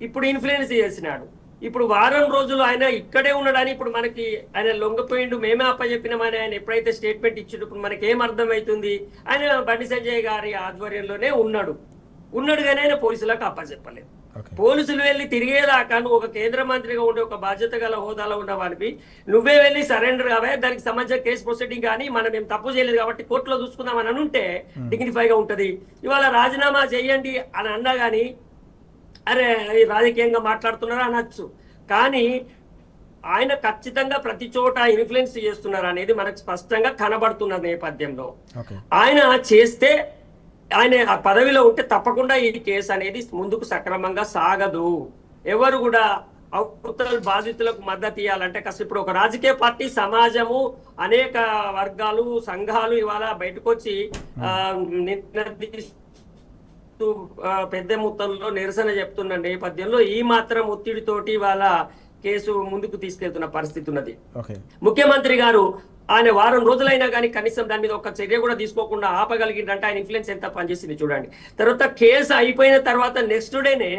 ఇప్పుడు ఇన్ఫ్లుయెన్స్ చేసినాడు. ఇప్పుడు వారం రోజులు ఆయన ఇక్కడే ఉండడానికి ఇప్పుడు మనకి ఆయన లొంగపోయిండు, మేమే అప్పచెప్పినామని ఆయన ఎప్పుడైతే స్టేట్మెంట్ ఇచ్చినప్పుడు మనకి ఏం అర్థమవుతుంది, ఆయన బండి సంజయ్ గారి ఆధ్వర్యంలోనే ఉన్నాడు కానీ ఆయన పోలీసులకు అప్పచెప్పలేదు. పోలీసులు వెళ్ళి తిరిగేదాకా నువ్వు ఒక కేంద్ర మంత్రిగా ఉండే ఒక బాధ్యత గల హోదాలో ఉన్నవాడివి నువ్వే వెళ్ళి సరెండర్ కావే, దానికి సంబంధించిన కేసు ప్రొసీడింగ్ కానీ మనం ఏం తప్పు చేయలేదు కాబట్టి కోర్టులో చూసుకుందామని అని ఉంటే డిగ్నిఫైగా ఉంటది. ఇవాళ రాజీనామా చేయండి అని అన్నా కానీ అరే రాజకీయంగా మాట్లాడుతున్నారా అనొచ్చు, కానీ ఆయన ఖచ్చితంగా ప్రతి చోట ఇన్ఫ్లుయెన్స్ చేస్తున్నారు అనేది మనకు స్పష్టంగా కనబడుతున్న నేపథ్యంలో ఆయన చేస్తే ఆయన ఆ పదవిలో ఉంటే తప్పకుండా ఈ కేసు అనేది ముందుకు సక్రమంగా సాగదు. ఎవరు కూడా అవతల బాధితులకు మద్దతు ఇవ్వాలంటే కాస్త ఇప్పుడు ఒక రాజకీయ పార్టీ సమాజము అనేక వర్గాలు సంఘాలు ఇవాళ బయటకు వచ్చి పెద్ద మొత్తంలో నిరసన చెప్తున్న నేపథ్యంలో ఈ మాత్రం ఒత్తిడితోటి వాళ్ళ కేసు ముందుకు తీసుకెళ్తున్న పరిస్థితి ఉన్నది. ముఖ్యమంత్రి గారు ఆయన వారం రోజులైనా కానీ కనీసం దాని మీద ఒక చర్య కూడా తీసుకోకుండా ఆపగలిగిందంటే ఆయన ఇన్ఫ్లుయెన్స్ ఎంత పనిచేసింది చూడండి. తర్వాత కేసు అయిపోయిన తర్వాత నెక్స్ట్ డేనే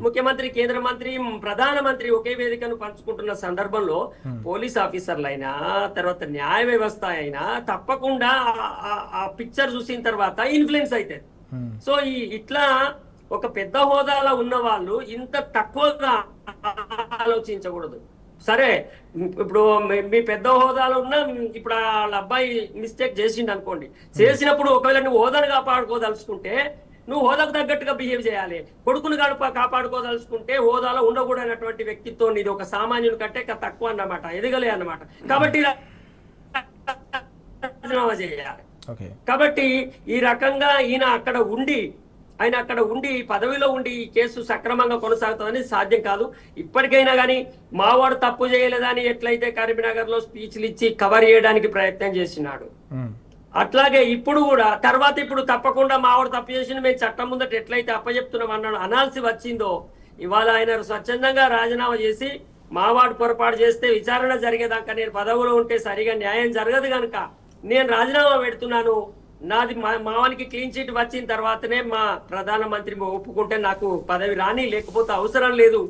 ముఖ్యమంత్రి, కేంద్ర మంత్రి, ప్రధానమంత్రి ఒకే వేదికను పంచుకుంటున్న సందర్భంలో పోలీస్ ఆఫీసర్లైనా తర్వాత న్యాయ వ్యవస్థ అయినా తప్పకుండా ఆ పిక్చర్ చూసిన తర్వాత ఇన్ఫ్లుయెన్స్ అవుతుంది. సో ఇట్లా ఒక పెద్ద హోదాలో ఉన్న వాళ్ళు ఇంత తక్కువగా ఆలోచించకూడదు. సరే ఇప్పుడు మీ పెద్ద హోదాలో ఉన్న ఇప్పుడు వాళ్ళ అబ్బాయి మిస్టేక్ చేసిండు అనుకోండి, చేసినప్పుడు ఒకవేళ నువ్వు హోదాను కాపాడుకోదలుచుకుంటే నువ్వు హోదాకు తగ్గట్టుగా బిహేవ్ చేయాలి. కొడుకును కాపాడుకోదలుచుకుంటే హోదాలో ఉండకూడనటువంటి వ్యక్తిత్వం ఇది ఒక సామాన్యుని కంటే తక్కువ అన్నమాట, ఎదగలే అన్నమాట. కాబట్టి రాజీనామా చేయాలి. కాబట్టి ఈ రకంగా ఆయన అక్కడ ఉండి పదవిలో ఉండి ఈ కేసు సక్రమంగా కొనసాగుతుందని సాధ్యం కాదు. ఇప్పటికైనా కానీ మావాడు తప్పు చేయలేదని ఎట్లయితే కరీంనగర్ లో స్పీచ్లు ఇచ్చి కవర్ చేయడానికి ప్రయత్నం చేసినాడు, అట్లాగే ఇప్పుడు కూడా తర్వాత ఇప్పుడు తప్పకుండా మావాడు తప్పు చేసిన మేము చట్టం ముందట ఎట్లయితే అప్పచెప్తున్నాం అనాల్సి వచ్చిందో, ఇవాళ ఆయన స్వచ్ఛందంగా రాజీనామా చేసి మావాడు పొరపాటు చేస్తే విచారణ జరిగేదాకా నేను పదవిలో ఉంటే సరిగా న్యాయం జరగదు కనుక నేను రాజీనామా పెడుతున్నాను, నాది మావానికి క్లీన్ చిట్ వచ్చిన తర్వాతనే మా ప్రధానమంత్రి ఒప్పుకుంటే నాకు పదవి రాని, లేకపోతే అవసరం లేదు,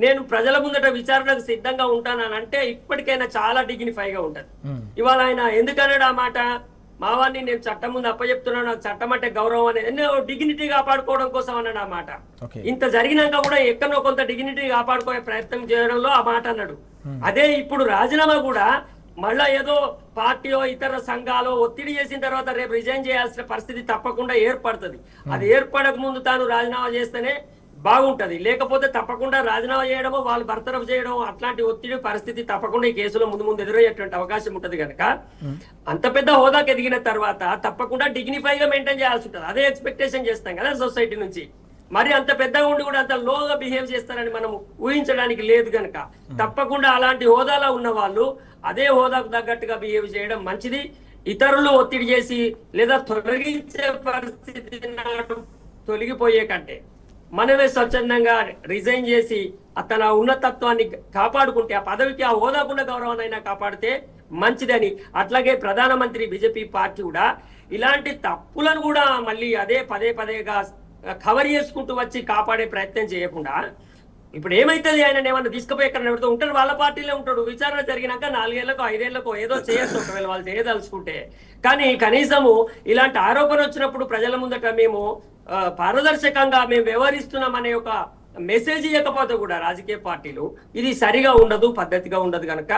నేను ప్రజల ముందట విచారణకు సిద్ధంగా ఉంటానంటే ఇప్పటికైనా చాలా డిగ్నిఫైగా ఉంటది. ఇవాళ ఆయన ఎందుకన్నాడు ఆ మాట, మావాన్ని నేను చట్టం ముందు అప్పచెప్తున్నాను, నాకు చట్టం అంటే గౌరవం అనేది డిగ్నిటీ కాపాడుకోవడం కోసం అన్నాడు ఆ మాట. ఇంత జరిగినాక కూడా ఎక్కడో కొంత డిగ్నిటీ కాపాడుకునే ప్రయత్నం చేయడంలో ఆ మాట అన్నాడు. అదే ఇప్పుడు రాజీనామా కూడా మళ్ళా ఏదో పార్టీలో ఇతర సంఘాలు ఒత్తిడి చేసిన తర్వాత రేపు రిజైన్ చేయాల్సిన పరిస్థితి తప్పకుండా ఏర్పడుతుంది. అది ఏర్పడక ముందు తాను రాజీనామా చేస్తేనే బాగుంటది, లేకపోతే తప్పకుండా రాజీనామా చేయడమో వాళ్ళు బర్తరఫ్ చేయడం అట్లాంటి ఒత్తిడి పరిస్థితి తప్పకుండా ఈ కేసులో ముందు ఎదురయ్యేటువంటి అవకాశం ఉంటది కనుక అంత పెద్ద హోదాకి ఎదిగిన తర్వాత తప్పకుండా డిగ్నిఫైగా మెయింటైన్ చేయాల్సి ఉంటుంది. అదే ఎక్స్పెక్టేషన్ చేస్తాం కదా సొసైటీ నుంచి. మరి అంత పెద్దగా ఉండి కూడా అంత లోగా బిహేవ్ చేస్తారని మనం ఊహించడానికి లేదు కనుక తప్పకుండా అలాంటి హోదాలో ఉన్న వాళ్ళు అదే హోదాకు తగ్గట్టుగా బిహేవ్ చేయడం మంచిది. ఇతరులు ఒత్తిడి చేసి లేదా తొలగించే పరిస్థితి తొలగిపోయే కంటే మనమే స్వచ్ఛందంగా రిజైన్ చేసి తన ఉన్నతత్వాన్ని కాపాడుకుంటే ఆ పదవికి ఆ హోదాకున్న గౌరవాన్ని అయినా కాపాడితే మంచిదని, అట్లాగే ప్రధానమంత్రి బీజేపీ పార్టీ కూడా ఇలాంటి తప్పులను కూడా మళ్ళీ అదే పదేగా కవర్ చేసుకుంటూ వచ్చి కాపాడే ప్రయత్నం చేయకుండా ఇప్పుడు ఏమైతుంది, ఆయన ఏమన్నా తీసుకుపోయి ఎక్కడ పెడుతూ ఉంటాడు, వాళ్ళ పార్టీలో ఉంటాడు, విచారణ జరిగినాక 4 ఏళ్లకో 5 ఏళ్లకో ఏదో చేయొచ్చు ఒకవేళ వాళ్ళు చేయదలుచుకుంటే. కానీ కనీసము ఇలాంటి ఆరోపణ వచ్చినప్పుడు ప్రజల ముందట మేము పారదర్శకంగా మేము వ్యవహరిస్తున్నాం అనే ఒక మెసేజ్ ఇవ్వకపోతే కూడా రాజకీయ పార్టీలు ఇది సరిగా ఉండదు, పద్ధతిగా ఉండదు కనుక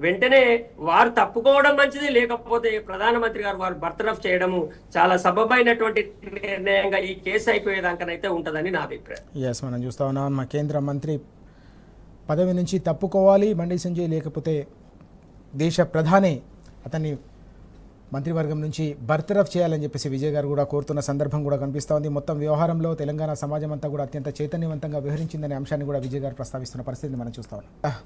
వెంటనే వారు తప్పుకోవడం మంచిది, లేకపోతే ప్రధానమంత్రి గారు వారు బర్తరఫ్ చేయడము చాలా సబబైనటువంటి నిర్ణయంగా ఈ కేసు అయిపోయేదాకనైతే ఉంటుందని నా అభిప్రాయం. ఎస్, మనం చూస్తా ఉన్నాం మా కేంద్ర మంత్రి పదవి నుంచి తప్పుకోవాలి బండి సంజయ్, లేకపోతే దేశ ప్రధాని అతన్ని మంత్రివర్గం నుంచి బర్తరఫ్ చేయాలని చెప్పేసి విజయ్ గారు కూడా కోరుతున్న సందర్భం కూడా కనిపిస్తూ ఉంది. మొత్తం వ్యవహారంలో తెలంగాణ సమాజం అంతా కూడా అత్యంత చైతన్యవంతంగా వ్యవహరించిందనే అంశాన్ని కూడా విజయ్ గారు ప్రస్తావిస్తున్న పరిస్థితిని మనం చూస్తా ఉన్నాం.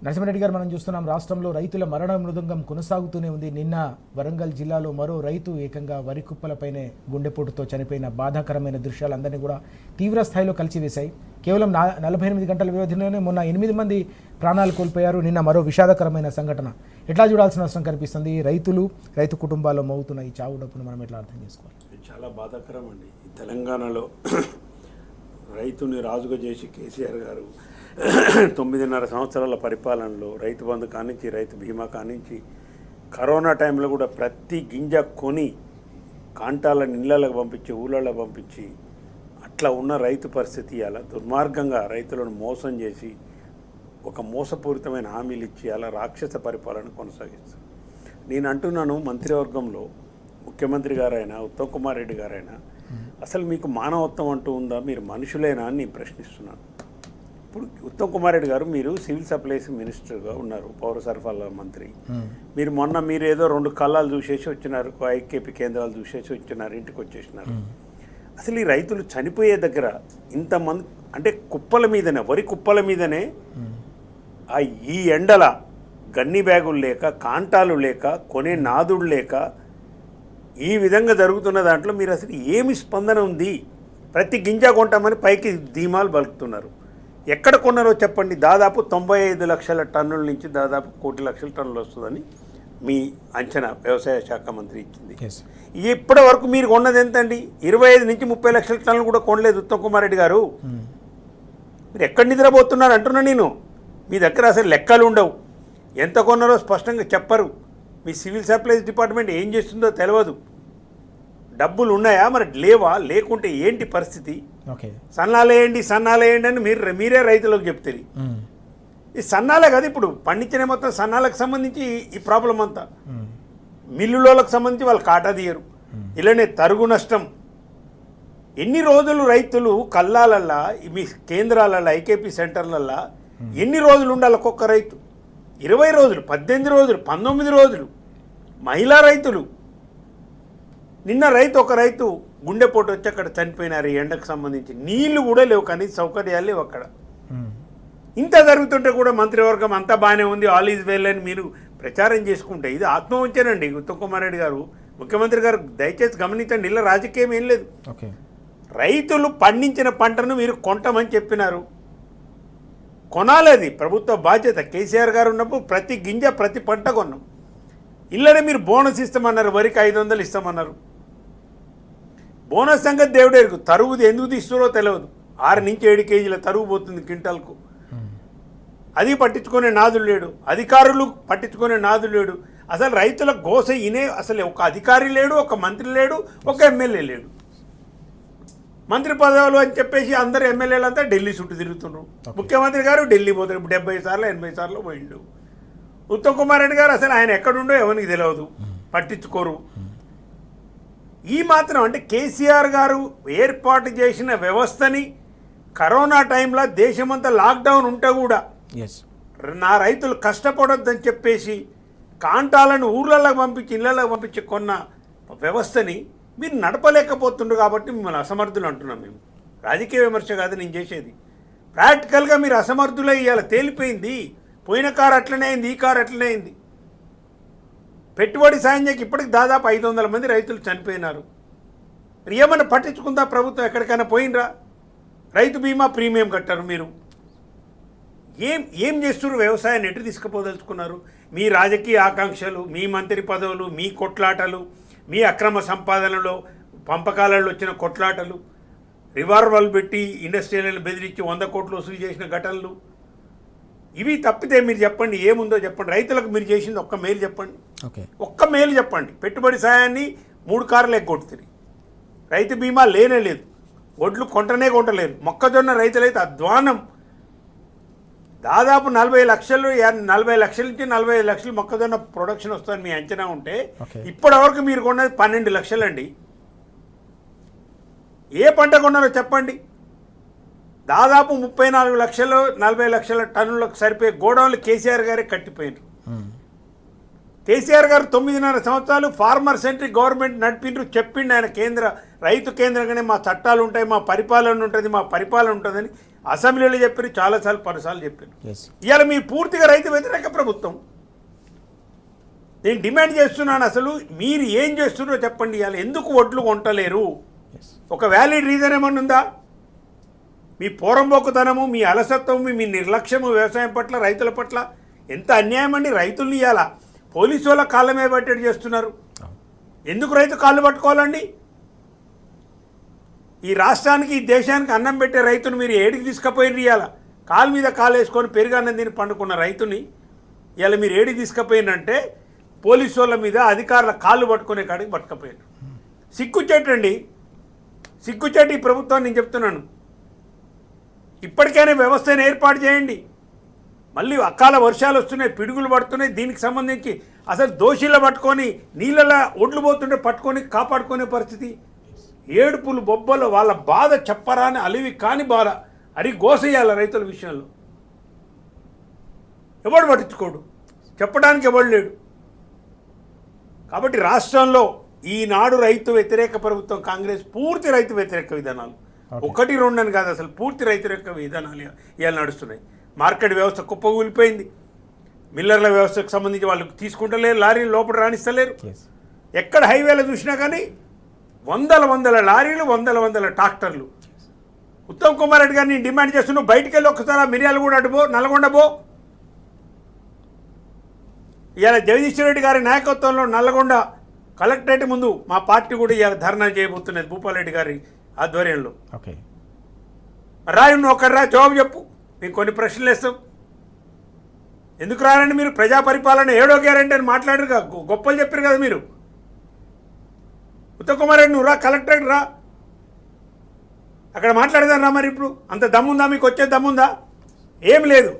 నరసింహారెడ్డి గారు, మనం చూస్తున్నాం రాష్ట్రంలో రైతుల మరణ మృదంగం కొనసాగుతూనే ఉంది. నిన్న వరంగల్ జిల్లాలో మరో రైతు ఏకంగా వరి కుప్పలపైనే గుండెపోటుతో చనిపోయిన బాధాకరమైన దృశ్యాలు అందరినీ కూడా తీవ్ర స్థాయిలో కలిచివేశాయి. కేవలం 48 గంటల వ్యవధిలోనే మొన్న 8 మంది ప్రాణాలు కోల్పోయారు. నిన్న మరో విషాదకరమైన సంఘటన. ఎట్లా చూడాల్సిన అవసరం కనిపిస్తుంది? రైతు కుటుంబాల్లో మోగుతున్న ఈ చావు డప్పును మనం ఎట్లా అర్థం చేసుకోవాలి? చాలా బాధాకరం అండి. ఈ తెలంగాణలో రైతుని రాజుగా చేసి కేసీఆర్ గారు 9.5 సంవత్సరాల పరిపాలనలో రైతు బంధు కానించి రైతు బీమా కానించి కరోనా టైంలో కూడా ప్రతి గింజ కొని కాంటాలను ఇళ్ళకు పంపించి ఊళ్ళలో పంపించి అట్లా ఉన్న రైతు పరిస్థితి అలా దుర్మార్గంగా రైతులను మోసం చేసి ఒక మోసపూరితమైన హామీలు ఇచ్చి అలా రాక్షస పరిపాలన కొనసాగిస్తారు. నేను అంటున్నాను, మంత్రివర్గంలో ముఖ్యమంత్రి గారైనా ఉత్తమ్ కుమార్ రెడ్డి గారైనా అసలు మీకు మానవత్వం అంటూ ఉందా? మీరు మనుషులేనా అని నేను ప్రశ్నిస్తున్నాను. ఇప్పుడు ఉత్తమ్ కుమార్ రెడ్డి గారు మీరు సివిల్ సప్లైస్ మినిస్టర్గా ఉన్నారు, పౌర సరఫరాల మంత్రి. మీరు ఏదో 2 కళ్ళాలు చూసేసి వచ్చినారు, ఐకేపీ కేంద్రాలు చూసేసి వచ్చినారు, ఇంటికి వచ్చేసినారు. అసలు ఈ రైతులు చనిపోయే దగ్గర ఇంతమంది అంటే కుప్పల మీదనే, వరి కుప్పల మీదనే ఈ ఎండల గన్ని బ్యాగులు లేక, కాంటాలు లేక, కొనే నాదుడు లేక ఈ విధంగా జరుగుతున్న దాంట్లో మీరు అసలు ఏమి స్పందన ఉంది? ప్రతి గింజ కొంటామని పైకి ధీమాలు బలుకుతున్నారు. ఎక్కడ కొన్నారో చెప్పండి. దాదాపు 95 లక్షల టన్నుల నుంచి దాదాపు 1 కోటి లక్షల టన్నులు వస్తుందని మీ అంచనా వ్యవసాయ శాఖ మంత్రి ఇచ్చింది. ఇప్పటి వరకు మీరు కొన్నది ఎంతండి? 25 నుంచి 30 లక్షల టన్నులు కూడా కొనలేదు ఉత్తమ్ కుమార్ రెడ్డి గారు. మీరు ఎక్కడ నిద్రపోతున్నారు అంటున్నా నేను. మీ దగ్గర అసలు లెక్కలు ఉండవు, ఎంత కొన్నారో స్పష్టంగా చెప్పరు. మీ సివిల్ సప్లైస్ డిపార్ట్మెంట్ ఏం చేస్తుందో తెలియదు. డబ్బులు ఉన్నాయా మరి లేవా? లేకుంటే ఏంటి పరిస్థితి? సన్నాలేయండి అని మీరే రైతులకు చెప్తారు. ఈ సన్నాలే కదా ఇప్పుడు పండించిన మొత్తం సన్నాలకు సంబంధించి ఈ ప్రాబ్లం అంతా. మిల్లులోకి సంబంధించి వాళ్ళు కాటా తీయరు. ఇలానే తరుగు నష్టం. ఎన్ని రోజులు రైతులు కల్లాలల్లా, మీ కేంద్రాలల్లో, ఐకేపీ సెంటర్లల్లో ఎన్ని రోజులు ఉండాలి ఒక్కొక్క రైతు? 20 రోజులు, 18 రోజులు, 19 రోజులు. మహిళా రైతులు. నిన్న ఒక రైతు గుండెపోటు వచ్చి అక్కడ చనిపోయినారు. ఈ ఎండకు సంబంధించి నీళ్లు కూడా లేవు, కనీస సౌకర్యాలు లేవు అక్కడ. ఇంత జరుగుతుంటే కూడా మంత్రివర్గం అంతా బాగానే ఉంది, ఆల్ ఈజ్ వెల్ అని మీరు ప్రచారం చేసుకుంటే ఇది ఆత్మవంచనండి. ఉత్తమ్ కుమార్ రెడ్డి గారు, ముఖ్యమంత్రి గారు దయచేసి గమనించండి. ఇలా రాజకీయం ఏం లేదు. రైతులు పండించిన పంటను మీరు కొంటామని చెప్పినారు, కొనాలి. అది ప్రభుత్వ బాధ్యత. కేసీఆర్ గారు ఉన్నప్పుడు ప్రతి గింజ ప్రతి పంట కొన్నాం. ఇళ్ళనే మీరు బోనస్ ఇస్తామన్నారు, వరికి 500 ఇస్తామన్నారు. బోనస్ సంగతి దేవుడేరుకు. తరుగుది ఎందుకు తీస్తారో తెలియదు. 6 నుంచి 7 కేజీల తరుగు పోతుంది క్వింటాల్కు. అది పట్టించుకునే నాదులు లేడు, అధికారులు పట్టించుకునే నాదులు లేడు. అసలు రైతుల గోస ఇనే. అసలు ఒక అధికారి లేడు, ఒక మంత్రి లేడు, ఒక ఎమ్మెల్యే లేడు. మంత్రి పదవులు అని చెప్పేసి అందరు ఎమ్మెల్యేలంతా ఢిల్లీ చుట్టూ తిరుగుతున్నారు. ముఖ్యమంత్రి గారు ఢిల్లీ పోతారు. 70 సార్లు 80 సార్లు పోయిండు. ఉత్తమ్ కుమార్ రెడ్డి గారు అసలు ఆయన ఎక్కడుండో ఎవరికి తెలియదు, పట్టించుకోరు. ఈ మాత్రం అంటే కేసీఆర్ గారు ఏర్పాటు చేసిన వ్యవస్థని కరోనా టైంలో దేశమంతా లాక్డౌన్ ఉంటే కూడా నా రైతులు కష్టపడొద్దని చెప్పేసి కాంటాలను ఊర్లలోకి పంపించి, ఇళ్లలోకి పంపించి కొన్న వ్యవస్థని మీరు నడపలేకపోతుండ్రు కాబట్టి మిమ్మల్ని అసమర్థులు అంటున్నాం. మేము రాజకీయ విమర్శ కాదు నేను చేసేది. ప్రాక్టికల్గా మీరు అసమర్థులే. ఇవాళ తేలిపోయింది. పోయిన కారు అట్లనే అయింది, ఈ కారు అట్లనే అయింది. పెట్టుబడి సాయం చేయక ఇప్పటికి దాదాపు 500 మంది రైతులు చనిపోయినారు. మరి ఏమన్నా పట్టించుకుందా ప్రభుత్వం? ఎక్కడికైనా పోయినరా? రైతు బీమా ప్రీమియం కట్టారు మీరు. ఏం చేస్తున్నారు? వ్యవసాయాన్ని ఎటు తీసుకుపోదలుచుకున్నారు? మీ రాజకీయ ఆకాంక్షలు, మీ మంత్రి పదవులు, మీ కొట్లాటలు, మీ అక్రమ సంపాదనలో పంపకాలలో వచ్చిన కొట్లాటలు, రివాల్వర్లు పెట్టి ఇండస్ట్రియల్ బెదిరించి 100 కోట్లు వసూలు చేసిన ఘటనలు, ఇవి తప్పితే మీరు చెప్పండి ఏముందో చెప్పండి. రైతులకు మీరు చేసింది ఒక్క మేలు చెప్పండి. ఒక్క మేలు చెప్పండి. పెట్టుబడి సాయాన్ని 3 కార్లు ఎగ్గొడుతుంది. రైతు బీమా లేనే లేదు. ఒడ్లు కొంటలేరు. మొక్కజొన్న రైతులైతే అధ్వానం. దాదాపు 40 లక్షల నుంచి 45 లక్షలు మొక్కజొన్న ప్రొడక్షన్ వస్తుందని మీ అంచనా ఉంటే ఇప్పటి వరకు మీరు కొన్నది 12 లక్షలండి. ఏ పంట కొన్నారో చెప్పండి. దాదాపు 34 లక్షలు 40 లక్షల టన్నులకు సరిపోయే గోడౌన్లు కేసీఆర్ గారే కట్టిపోయినారు. కేసీఆర్ గారు 9.5 సంవత్సరాలు ఫార్మర్ సెంట్రిక్ గవర్నమెంట్ నడిపిండ్రు. చెప్పిండు ఆయన రైతు కేంద్రంగానే మా చట్టాలు ఉంటాయి, మా పరిపాలన ఉంటుందని అసెంబ్లీలో చెప్పారు. చాలాసార్లు 10 సార్లు చెప్పారు. ఇవాళ మీరు పూర్తిగా రైతు వ్యతిరేక ప్రభుత్వం. నేను డిమాండ్ చేస్తున్నాను, అసలు మీరు ఏం చేస్తున్నారో చెప్పండి. ఇవాళ ఎందుకు ఒడ్లు కొంటలేరు? ఒక వ్యాలిడ్ రీజన్ ఏమన్నా ఉందా? మీ పోరంబోకుతనము, మీ అలసత్వము, మీ నిర్లక్ష్యము వ్యవసాయం పట్ల, రైతుల పట్ల ఎంత అన్యాయం అండి. రైతుల్ని ఇవాళ పోలీసు వాళ్ళ కాళ్ళ మీద పట్టేట్టు చేస్తున్నారు. ఎందుకు రైతు కాళ్ళు పట్టుకోవాలండి? ఈ రాష్ట్రానికి, ఈ దేశానికి అన్నం పెట్టే రైతును మీరు ఏడికి తీసుకుపోయినరు? ఇవాళ కాలు మీద కాలు వేసుకొని పెరుగు అన్నం తిని పండుకున్న రైతుని ఇవాళ మీరు ఏడికి తీసుకుపోయినంటే పోలీసు వాళ్ళ మీద, అధికారుల కాళ్ళు పట్టుకునే కాడికి పట్టుకుపోయారు. సిగ్గుచేటండి, సిగ్గుచేటు ఈ ప్రభుత్వాన్ని నేను చెప్తున్నాను. ఇప్పటికైనా వ్యవస్థను ఏర్పాటు చేయండి. మళ్ళీ అకాల వర్షాలు వస్తున్నాయి, పిడుగులు పడుతున్నాయి. దీనికి సంబంధించి అసలు దోషుల పట్టుకొని నీళ్ళలా ఒడ్లు పోతుంటే పట్టుకొని కాపాడుకునే పరిస్థితి. ఏడుపులు బొబ్బలు, వాళ్ళ బాధ చెప్పరాని అలివి కాని బాధ. అది గోసెయ్యాల రైతుల విషయంలో. ఎవడు పట్టించుకోడు, చెప్పడానికి ఎవడు లేడు. కాబట్టి రాష్ట్రంలో ఈనాడు రైతు వ్యతిరేక ప్రభుత్వం కాంగ్రెస్ పూర్తి రైతు వ్యతిరేక విధానాలు. ఒకటి రెండు అని కాదు, అసలు పూర్తి రైతుల యొక్క విధానాలు ఇవాళ నడుస్తున్నాయి. మార్కెట్ వ్యవస్థ కుప్పగూలిపోయింది. మిల్లర్ల వ్యవస్థకు సంబంధించి వాళ్ళు తీసుకుంటలేరు, లారీలు లోపల రాణిస్తలేరు. ఎక్కడ హైవేలో చూసినా కానీ వందల లారీలు, వందల ట్రాక్టర్లు. ఉత్తమ్ కుమార్ రెడ్డి గారిని డిమాండ్ చేస్తున్నావు, బయటికి వెళ్ళి ఒక్కసారి మిర్యాలగూడ అటుపో, నల్గొండ పో. ఇవాళ జగదీశ్వర్ రెడ్డి గారి నాయకత్వంలో నల్గొండ కలెక్టరేట్ ముందు మా పార్టీ కూడా ఇవాళ ధర్నా చేయబోతున్నది భూపాల్ రెడ్డి గారి ఆధ్వర్యంలో. ఓకే, రాయి ఒకర్రా జవాబు చెప్పు, మీకు కొన్ని ప్రశ్నలు వేస్తాం. ఎందుకు రారండి మీరు? ప్రజా పరిపాలన 7వ గ్యారెంటీ అని మాట్లాడారు కదా, గొప్పలు చెప్పారు కదా మీరు. ఉత్తమ్ కుమార్ రెడ్డి నువ్వు రా, కలెక్టరేట్ రా, అక్కడ మాట్లాడదాం రా. మరి ఇప్పుడు అంత దమ్ముందా మీకు? వచ్చే దమ్ముందా? ఏం లేదు.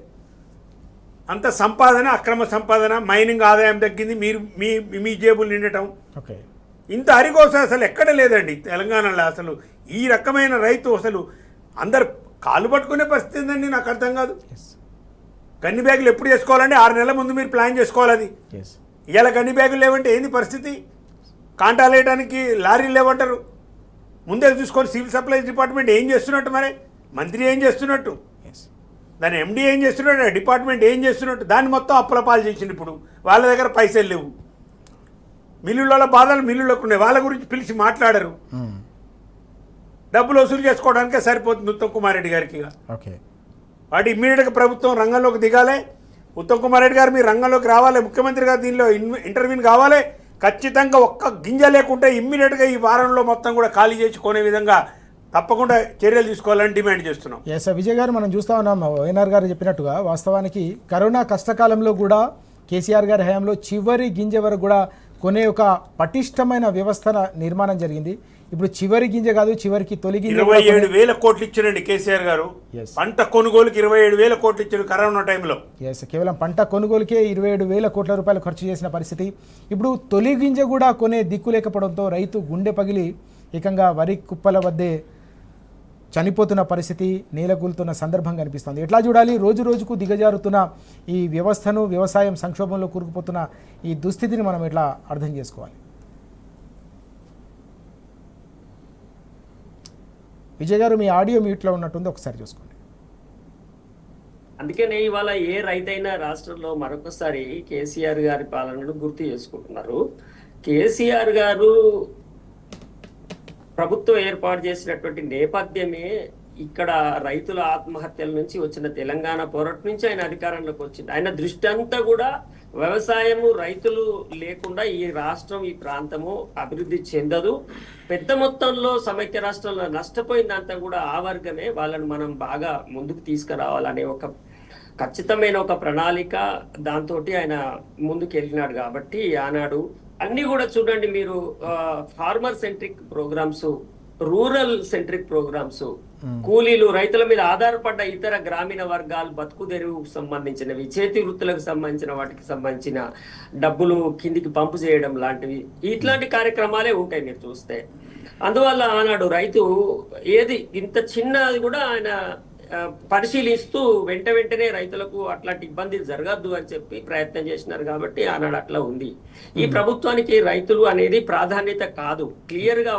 అంత సంపాదన, అక్రమ సంపాదన, మైనింగ్ ఆదాయం తగ్గింది, మీరు మీ జేబులు నిండటం. ఓకే, ఇంత అరికోస అసలు ఎక్కడ లేదండి తెలంగాణలో. అసలు ఈ రకమైన రైతు అసలు అందరు కాలు పట్టుకునే పరిస్థితి ఏందండి, నాకు అర్థం కాదు. గన్ని బ్యాగులు ఎప్పుడు చేసుకోవాలండి? 6 నెలల ముందు మీరు ప్లాన్ చేసుకోవాలి. అది ఇవాళ గన్ని బ్యాగులు లేవంటే ఏంది పరిస్థితి? కాంటాలు వేయడానికి లారీలు లేవంటారు. ముందే చూసుకొని సివిల్ సప్లైస్ డిపార్ట్మెంట్ ఏం చేస్తున్నట్టు, మరి మంత్రి ఏం చేస్తున్నట్టు, దాని ఎండీ ఏం చేస్తున్నట్టు, డిపార్ట్మెంట్ ఏం చేస్తున్నట్టు, దాన్ని మొత్తం అప్పుల పాలు చేసింది. ఇప్పుడు వాళ్ళ దగ్గర పైసలు లేవు. మిల్లుల బాధలు మిల్లులకు ఉన్నాయి, వాళ్ళ గురించి పిలిచి మాట్లాడరు. డబ్బులు వసూలు చేసుకోవడానికే సరిపోతుంది ఉత్తమ్ కుమార్ రెడ్డి గారికి. ఓకే, వాటి ఇమ్మీడియట్గా ప్రభుత్వం రంగంలోకి దిగాలి. ఉత్తమ్ కుమార్ రెడ్డి గారు మీరు రంగంలోకి రావాలి, ముఖ్యమంత్రి గారు దీనిలో ఇంటర్వ్యూని కావాలి. ఖచ్చితంగా ఒక్క గింజ లేకుంటే ఇమ్మీడియట్గా ఈ వారంలో మొత్తం కూడా ఖాళీ చేసుకునే విధంగా తప్పకుండా చర్యలు తీసుకోవాలని డిమాండ్ చేస్తున్నాం. ఎస్ విజయ్ గారు, మనం చూస్తూ ఉన్నాం వైఎన్ఆర్ గారు చెప్పినట్టుగా వాస్తవానికి కరోనా కష్టకాలంలో కూడా కేసీఆర్ గారి హయాంలో చివరి గింజ వరకు కూడా కొనే ఒక పటిష్టమైన వ్యవస్థ నిర్మాణం జరిగింది. ఇప్పుడు చివరి గింజ కాదు, చివరికి తొలి గింజ 27,000 కోట్లు ఇచ్చారండి కేసీఆర్ గారు. పంట కొనుగోలుకి 27,000 కోట్లు ఇచ్చారు కరోనా టైంలో. ఎస్, కేవలం పంట కొనుగోలుకే 27,000 కోట్ల రూపాయలు ఖర్చు చేసిన పరిస్థితి. ఇప్పుడు తొలి గింజ కూడా కొనే దిక్కు లేకపోవడంతో రైతు గుండె పగిలి ఏకంగా వరి కుప్పల వద్దే చనిపోతున్న పరిస్థితి నేలకూలుతున్న సందర్భం కనిపిస్తుంది. ఎట్లా చూడాలి? రోజు రోజుకు దిగజారుతున్న ఈ వ్యవస్థను, వ్యవసాయం సంక్షోభంలో కూరుకుపోతున్న ఈ దుస్థితిని మనం ఎట్లా అర్థం చేసుకోవాలి? విజయ్ గారు, మీ ఆడియో మ్యూట్లో ఉన్నట్టుంది, ఒకసారి చూసుకోండి. అందుకనే ఇవాళ ఏ రైతైనా రాష్ట్రంలో మరొకసారి కేసీఆర్ గారి పాలనను గుర్తు చేసుకుంటున్నారు. కేసీఆర్ గారు ప్రభుత్వం ఏర్పాటు చేసినటువంటి నేపథ్యమే ఇక్కడ రైతుల ఆత్మహత్యల నుంచి వచ్చిన తెలంగాణ పోరాటం నుంచి ఆయన అధికారంలోకి వచ్చింది. ఆయన దృష్టి అంతా కూడా వ్యవసాయము, రైతులు లేకుండా ఈ రాష్ట్రం, ఈ ప్రాంతము అభివృద్ధి చెందదు. పెద్ద మొత్తంలో సమైక్య రాష్ట్రంలో నష్టపోయిందంతా కూడా ఆ వర్గమే. వాళ్ళని మనం బాగా ముందుకు తీసుకురావాలనే ఒక ఖచ్చితమైన ఒక ప్రణాళిక దాంతో ఆయన ముందుకు వెళ్ళినాడు. కాబట్టి ఆనాడు అన్ని కూడా చూడండి మీరు, farmer centric programs, rural centric programs, కూలీలు, రైతుల మీద ఆధారపడ్డ ఇతర గ్రామీణ వర్గాలు బతుకు తెరువుకు సంబంధించినవి, చేతి వృత్తులకు సంబంధించిన వాటికి సంబంధించిన డబ్బులు కిందికి పంపు చేయడం లాంటివి, ఇట్లాంటి కార్యక్రమాలే ఉంటాయి మీరు చూస్తే. అందువల్ల ఆనాడు రైతు ఏది ఇంత చిన్నది కూడా ఆయన పరిశీలిస్తూ వెంటనే రైతులకు అట్లాంటి ఇబ్బందులు జరగద్దు అని చెప్పి ప్రయత్నం చేసినారు. కాబట్టి ఆనాడు అట్లా ఉంది. ఈ ప్రభుత్వానికి రైతులు అనేది ప్రాధాన్యత కాదు. క్లియర్ గా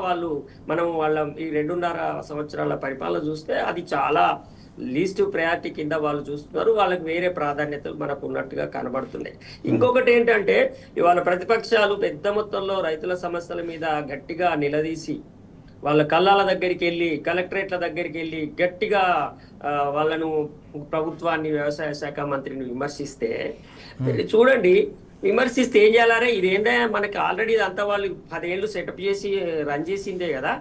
మనం వాళ్ళ ఈ 2.5 సంవత్సరాల పరిపాలన చూస్తే అది చాలా లీస్ట్ ప్రయారిటీ కింద వాళ్ళు చూస్తున్నారు. వాళ్ళకి వేరే ప్రాధాన్యతలు మనకు ఉన్నట్టుగా కనబడుతున్నాయి. ఇంకొకటి ఏంటంటే ఇవాళ ప్రతిపక్షాలు పెద్ద మొత్తంలో రైతుల సమస్యల మీద గట్టిగా నిలదీసి వాళ్ళ కళ్ళాల దగ్గరికి వెళ్ళి, కలెక్టరేట్ల దగ్గరికి వెళ్ళి గట్టిగా వాళ్ళను, ప్రభుత్వాన్ని, వ్యవసాయ శాఖ మంత్రిని విమర్శిస్తే చూడండి, విమర్శిస్తే ఏం చేయాలరే, ఇదేందా మనకి ఆల్రెడీ అంతా వాళ్ళు 10 ఏళ్ళు సెటప్ చేసి రన్ చేసిందే కదా,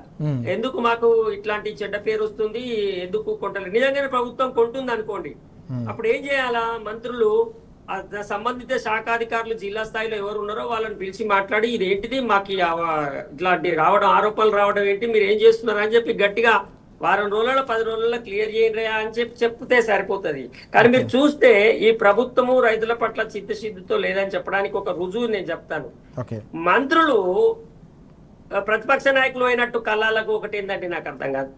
ఎందుకు మాకు ఇట్లాంటి చెడ్డ పేరు వస్తుంది, ఎందుకు కొంటలేదు? నిజంగానే ప్రభుత్వం కొంటుంది అనుకోండి, అప్పుడు ఏం చేయాలా? మంత్రులు, సంబంధిత శాఖాధికారులు జిల్లా స్థాయిలో ఎవరు ఉన్నారో వాళ్ళని పిలిచి మాట్లాడి, ఇదేంటిది మాకు ఇట్లాంటి ఆరోపణలు రావడం ఏంటి, మీరు ఏం చేస్తున్నారు అని చెప్పి గట్టిగా 10 రోజులలో 10 రోజుల్లో క్లియర్ చేయండి అని చెప్తే సరిపోతుంది. కానీ మీరు చూస్తే ఈ ప్రభుత్వము రైతుల పట్ల చిత్తశుద్ధితో లేదని చెప్పడానికి ఒక రుజువు నేను చెప్తాను. మంత్రులు ప్రతిపక్ష నాయకులు అయినట్టు కళ్ళాలకు ఒకటి ఏంటంటే నాకు అర్థం కాదు.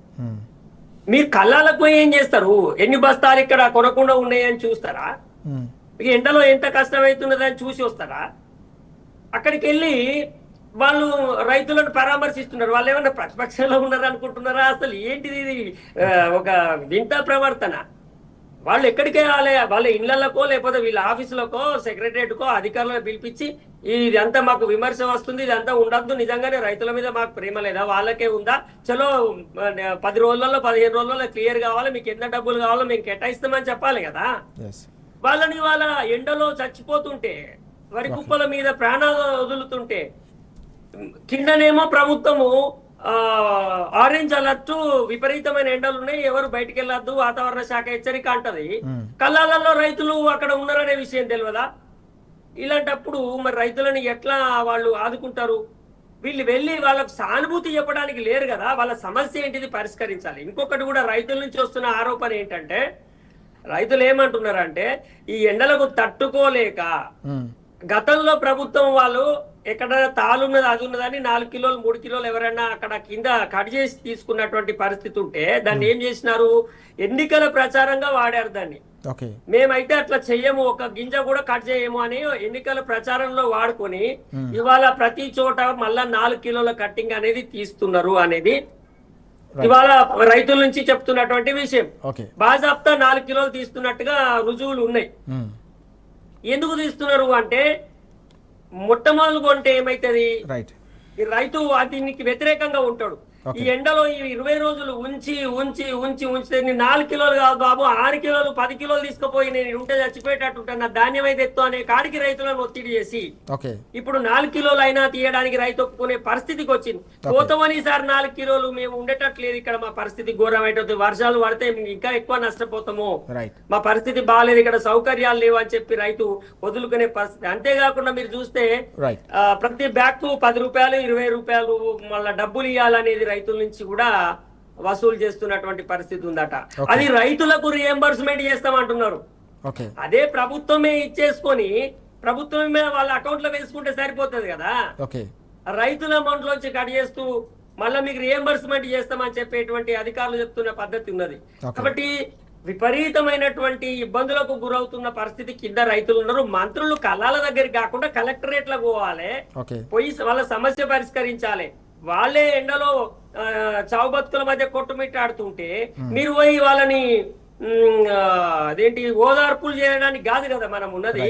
మీరు కళ్ళాలకు ఏం చేస్తారు? ఎన్ని బస్తాలు ఇక్కడ కొనకుండా ఉన్నాయని చూస్తారా? ఎండలో ఎంత కష్టమవుతున్నదని చూసి వస్తారా? అక్కడికి వెళ్ళి వాళ్ళు రైతులను పరామర్శిస్తున్నారు. వాళ్ళు ఏమన్నా ప్రతిపక్షంలో ఉన్నారు అనుకుంటున్నారా? అసలు ఏంటిది ఇది? ఒక వింత ప్రవర్తన. వాళ్ళు ఎక్కడికి వెళ్ళాలి? వాళ్ళ ఇళ్లకో లేకపోతే వీళ్ళ ఆఫీసులకో సెక్రటరియట్కో అధికారులను పిలిపించి ఇదంతా మాకు విమర్శ వస్తుంది, ఇదంతా ఉండద్దు, నిజంగానే రైతుల మీద మాకు ప్రేమ లేదా, వాళ్ళకే ఉందా, చలో 10 రోజులలో 15 రోజులలో క్లియర్ కావాలి, మీకు ఎంత డబ్బులు కావాలో మేము కేటాయిస్తామని చెప్పాలి కదా. వాళ్ళని వాళ్ళ ఎండలో చచ్చిపోతుంటే, వరి కుప్పల మీద ప్రాణాలు వదులుతుంటే, కిందనేమో ప్రభుత్వము ఆరెంజ్ అలర్ట్, విపరీతమైన ఎండలు ఉన్నాయి, ఎవరు బయటికి వెళ్ళొద్దు, వాతావరణ శాఖ హెచ్చరిక అంటది. కళ్ళాలలో రైతులు అక్కడ ఉన్నారనే విషయం తెలియదా? ఇలాంటప్పుడు మరి రైతులను ఎట్లా వాళ్ళు ఆదుకుంటారు? వీళ్ళు వెళ్ళి వాళ్ళకు సానుభూతి చెప్పడానికి లేరు కదా. వాళ్ళ సమస్య ఏంటిది పరిష్కరించాలి. ఇంకొకటి కూడా రైతుల నుంచి వస్తున్న ఆరోపణ ఏంటంటే, రైతులు ఏమంటున్నారంటే ఈ ఎండలకు తట్టుకోలేక గతంలో ప్రభుత్వం వాళ్ళు ఎక్కడైనా తాలున్నది అది ఉన్నదని 4 కిలోలు 3 కిలోలు ఎవరైనా అక్కడ కింద కట్ చేసి తీసుకున్నటువంటి పరిస్థితి ఉంటే దాన్ని ఏం చేసినారు? ఎన్నికల ప్రచారంగా వాడారు దాన్ని. మేమైతే అట్లా చెయ్యము, ఒక గింజ కూడా కట్ చేయము అని ఎన్నికల ప్రచారంలో వాడుకొని ఇవాళ ప్రతి చోట మళ్ళా 4 కిలోల కట్టింగ్ అనేది తీస్తున్నారు అనేది ఇవాళ రైతుల నుంచి చెప్తున్నటువంటి విషయం. బాజాప్తా 4 కిలోలు తీస్తున్నట్టుగా రుజువులు ఉన్నాయి. ఎందుకు తీస్తున్నారు అంటే, మొట్టమొదలు కొంటే ఏమైతుంది, ఈ రైతు దీనికి వ్యతిరేకంగా ఉంటాడు. ఈ ఎండలో ఈ 20 రోజులు ఉంచి ఉంచి ఉంచి ఉంచితే 4 కిలోలు కాదు బాబు, 6 కిలోలు 10 కిలోలు తీసుకుపోయి నేను ఉంటే చచ్చిపోయేటట్టు నా ధాన్యం అయితే ఎత్తు అనే కాడికి రైతులను ఒత్తిడి చేసి ఇప్పుడు 4 కిలోలు అయినా తీయడానికి రైతు ఒప్పుకునే పరిస్థితికి వచ్చింది. పోతామని సార్ 4 కిలోలు మేము ఉండేటట్లేదు, ఇక్కడ మా పరిస్థితి ఘోరమైనట్టు, వర్షాలు పడితే ఇంకా ఎక్కువ నష్టపోతాము, మా పరిస్థితి బాగాలేదు, ఇక్కడ సౌకర్యాలు లేవు అని చెప్పి రైతు వదులుకునే పరిస్థితి. అంతేకాకుండా మీరు చూస్తే ప్రతి బ్యాగ్ కు 10 రూపాయలు 20 రూపాయలు మళ్ళీ డబ్బులు ఇవ్వాలనేది రైతుల నుంచి కూడా వసూలు చేస్తున్నటువంటి పరిస్థితి ఉందట. అది రైతులకు రియంబర్స్మెంట్ చేస్తామంటున్నారు. అదే ప్రభుత్వమే ఇచ్చేసుకొని ప్రభుత్వమే వాళ్ళ అకౌంట్ లో వేసుకుంటే సరిపోతుంది కదా. రైతుల అమౌంట్ లోంచి కట్ చేస్తూ మళ్ళీ మీకు రియంబర్స్మెంట్ చేస్తామని చెప్పేటువంటి అధికారులు చెప్తున్న పద్ధతి ఉన్నది. కాబట్టి విపరీతమైనటువంటి ఇబ్బందులకు గురవుతున్న పరిస్థితి కింద రైతులు ఉన్నారు. మంత్రులు కళ్ళాల దగ్గరికి కాకుండా కలెక్టరేట్లకు పోవాలి, పోయి వాళ్ళ సమస్య పరిష్కరించాలి. వాళ్ళే ఎండలో చావు బతుకుల మధ్య కొట్టుమిట్టాడుతుంటే మీరు పోయి వాళ్ళని అదేంటి ఓదార్పులు చేయడానికి కాదు కదా మనం ఉన్నది.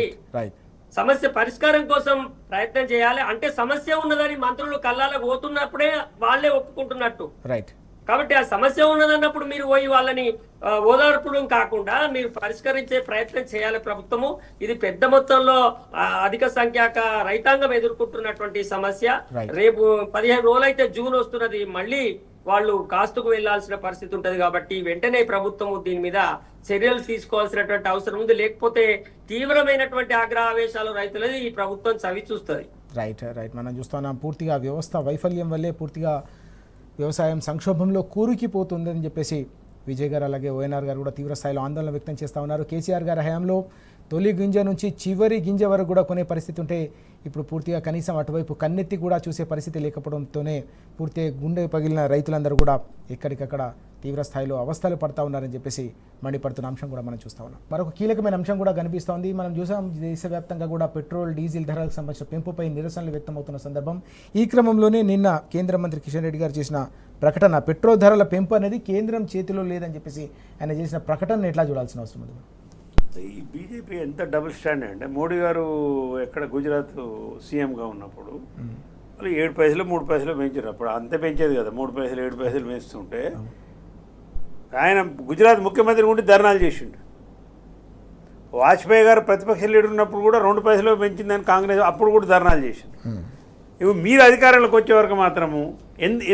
సమస్య పరిష్కారం కోసం ప్రయత్నం చేయాలి. అంటే సమస్య ఉన్నదని మంత్రులు కళ్ళాలకు పోతున్నప్పుడే వాళ్ళే ఒప్పుకుంటున్నట్టు. కాబట్టి ఆ సమస్య ఉన్నదన్నప్పుడు మీరు పోయి వాళ్ళని ఓదార్పులు కాకుండా మీరు పరిష్కరించే ప్రయత్నం చేయాలి ప్రభుత్వము. ఇది పెద్ద మొత్తంలో అధిక సంఖ్యాక రైతాంగం ఎదుర్కొంటున్నటువంటి సమస్య. రేపు 15 రోజులైతే జూన్ వస్తున్నది, మళ్ళీ వాళ్ళు కాస్తుకు వెళ్లాల్సిన పరిస్థితి ఉంటది. కాబట్టి వెంటనే ప్రభుత్వము దీని మీద చర్యలు తీసుకోవాల్సినటువంటి అవసరం ఉంది. లేకపోతే తీవ్రమైనటువంటి ఆగ్రహావేశాలు రైతులది ఈ ప్రభుత్వం చవి చూస్తుంది. రైట్ మనం చూస్తున్నాం, పూర్తిగా వ్యవస్థ వైఫల్యం వల్లే పూర్తిగా వ్యవసాయం సంక్షోభంలో కూరుకుపోతుందని చెప్పేసి విజయ్ గారు అలాగే ఓఎన్ఆర్ గారు కూడా తీవ్ర స్థాయిలో ఆందోళన వ్యక్తం చేస్తూ ఉన్నారు. కేసీఆర్ గారి హయాంలో తొలి గింజ నుంచి చివరి గింజ వరకు కూడా కొనే పరిస్థితి ఉంటే ఇప్పుడు పూర్తిగా కనీసం అటువైపు కన్నెత్తి కూడా చూసే పరిస్థితి లేకపోవడంతోనే పూర్తిగా గుండె పగిలిన రైతులందరూ కూడా ఎక్కడికక్కడ తీవ్ర స్థాయిలో అవస్థలు పడతా ఉన్నారని చెప్పేసి మండిపడుతున్న అంశం కూడా మనం చూస్తూ ఉన్నాం. మరొక కీలకమైన అంశం కూడా కనిపిస్తోంది. మనం చూసాం, దేశవ్యాప్తంగా కూడా పెట్రోల్ డీజిల్ ధరలకు సంబంధించిన పెంపుపై నిరసనలు వ్యక్తమవుతున్న సందర్భం. ఈ క్రమంలోనే నిన్న కేంద్ర మంత్రి కిషన్ రెడ్డి గారు చేసిన ప్రకటన, పెట్రోల్ ధరల పెంపు అనేది కేంద్రం చేతిలో లేదని చెప్పేసి ఆయన చేసిన ప్రకటనను ఎట్లా చూడాల్సిన అవసరం ఉంది? ఈ బీజేపీ ఎంత డబుల్ స్టాండర్డ్ అంటే, మోడీ గారు ఎక్కడ గుజరాత్ సీఎంగా ఉన్నప్పుడు వాళ్ళు 7 పైసలు 3 పైసలు పెంచారు. అప్పుడు అంత పెంచేది కదా, 3 పైసలు 7 పైసలు పెంచుతుంటే ఆయన గుజరాత్ ముఖ్యమంత్రి ఉండి ధర్నాలు చేసిండు. వాజ్పేయి గారు ప్రతిపక్ష లీడర్ ఉన్నప్పుడు కూడా 2 పైసలు పెంచిందని కాంగ్రెస్ అప్పుడు కూడా ధర్నాలు చేసింది. ఇవి మీరు అధికారంలోకి వచ్చే వరకు మాత్రము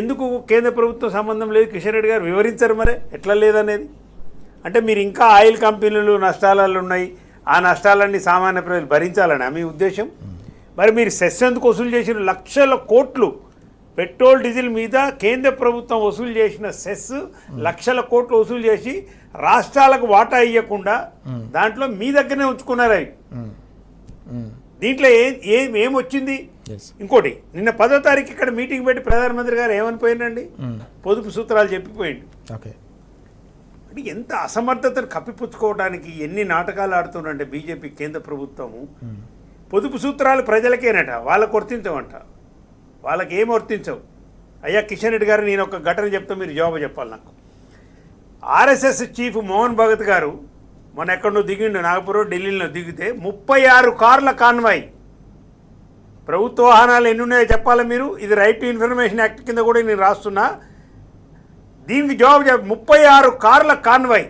ఎందుకు కేంద్ర ప్రభుత్వం సంబంధం లేదు కిషన్ రెడ్డి గారు వివరించారు మరి ఎట్లా లేదనేది. అంటే మీరు ఇంకా ఆయిల్ కంపెనీలు నష్టాలలో ఉన్నాయి, ఆ నష్టాలన్నీ సామాన్య ప్రజలు భరించాలని మీ ఉద్దేశం. మరి మీరు సెస్ ఎందుకు వసూలు చేసిన లక్షల కోట్లు పెట్రోల్ డీజిల్ మీద కేంద్ర ప్రభుత్వం వసూలు చేసిన సెస్ లక్షల కోట్లు వసూలు చేసి రాష్ట్రాలకు వాటా ఇవ్వకుండా దాంట్లో మీ దగ్గరనే ఉంచుకున్నారు. అవి దీంట్లో ఏమొచ్చింది? ఇంకోటి, నిన్న 10వ తారీఖు ఇక్కడ మీటింగ్ పెట్టి ప్రధానమంత్రి గారు ఏమనిపోయిందండి, పొదుపు సూత్రాలు చెప్పిపోయింది. అంటే ఎంత అసమర్థతను కప్పిపుచ్చుకోవడానికి ఎన్ని నాటకాలు ఆడుతుందంటే బీజేపీ కేంద్ర ప్రభుత్వము. పొదుపు సూత్రాలు ప్రజలకేనట, వాళ్ళ కొర్తించమంట. వాళ్ళకి ఏం వర్తించవు. అయ్యా కిషన్ రెడ్డి గారు, నేను ఒక ఘటన చెప్తా, మీరు జవాబు చెప్పాలి నాకు. ఆర్ఎస్ఎస్ చీఫ్ మోహన్ భగత్ గారు మొన్న ఎక్కడో దిగిండు, నాగపురం ఢిల్లీలో దిగితే 36 కార్ల కాన్వాయ్. ప్రభుత్వ వాహనాలు ఎన్ని ఉన్నాయో చెప్పాలి మీరు. ఇది రైట్ టు ఇన్ఫర్మేషన్ యాక్ట్ కింద కూడా నేను రాస్తున్నా. దీనికి జవాబు 36 కార్ల కాన్వాయ్.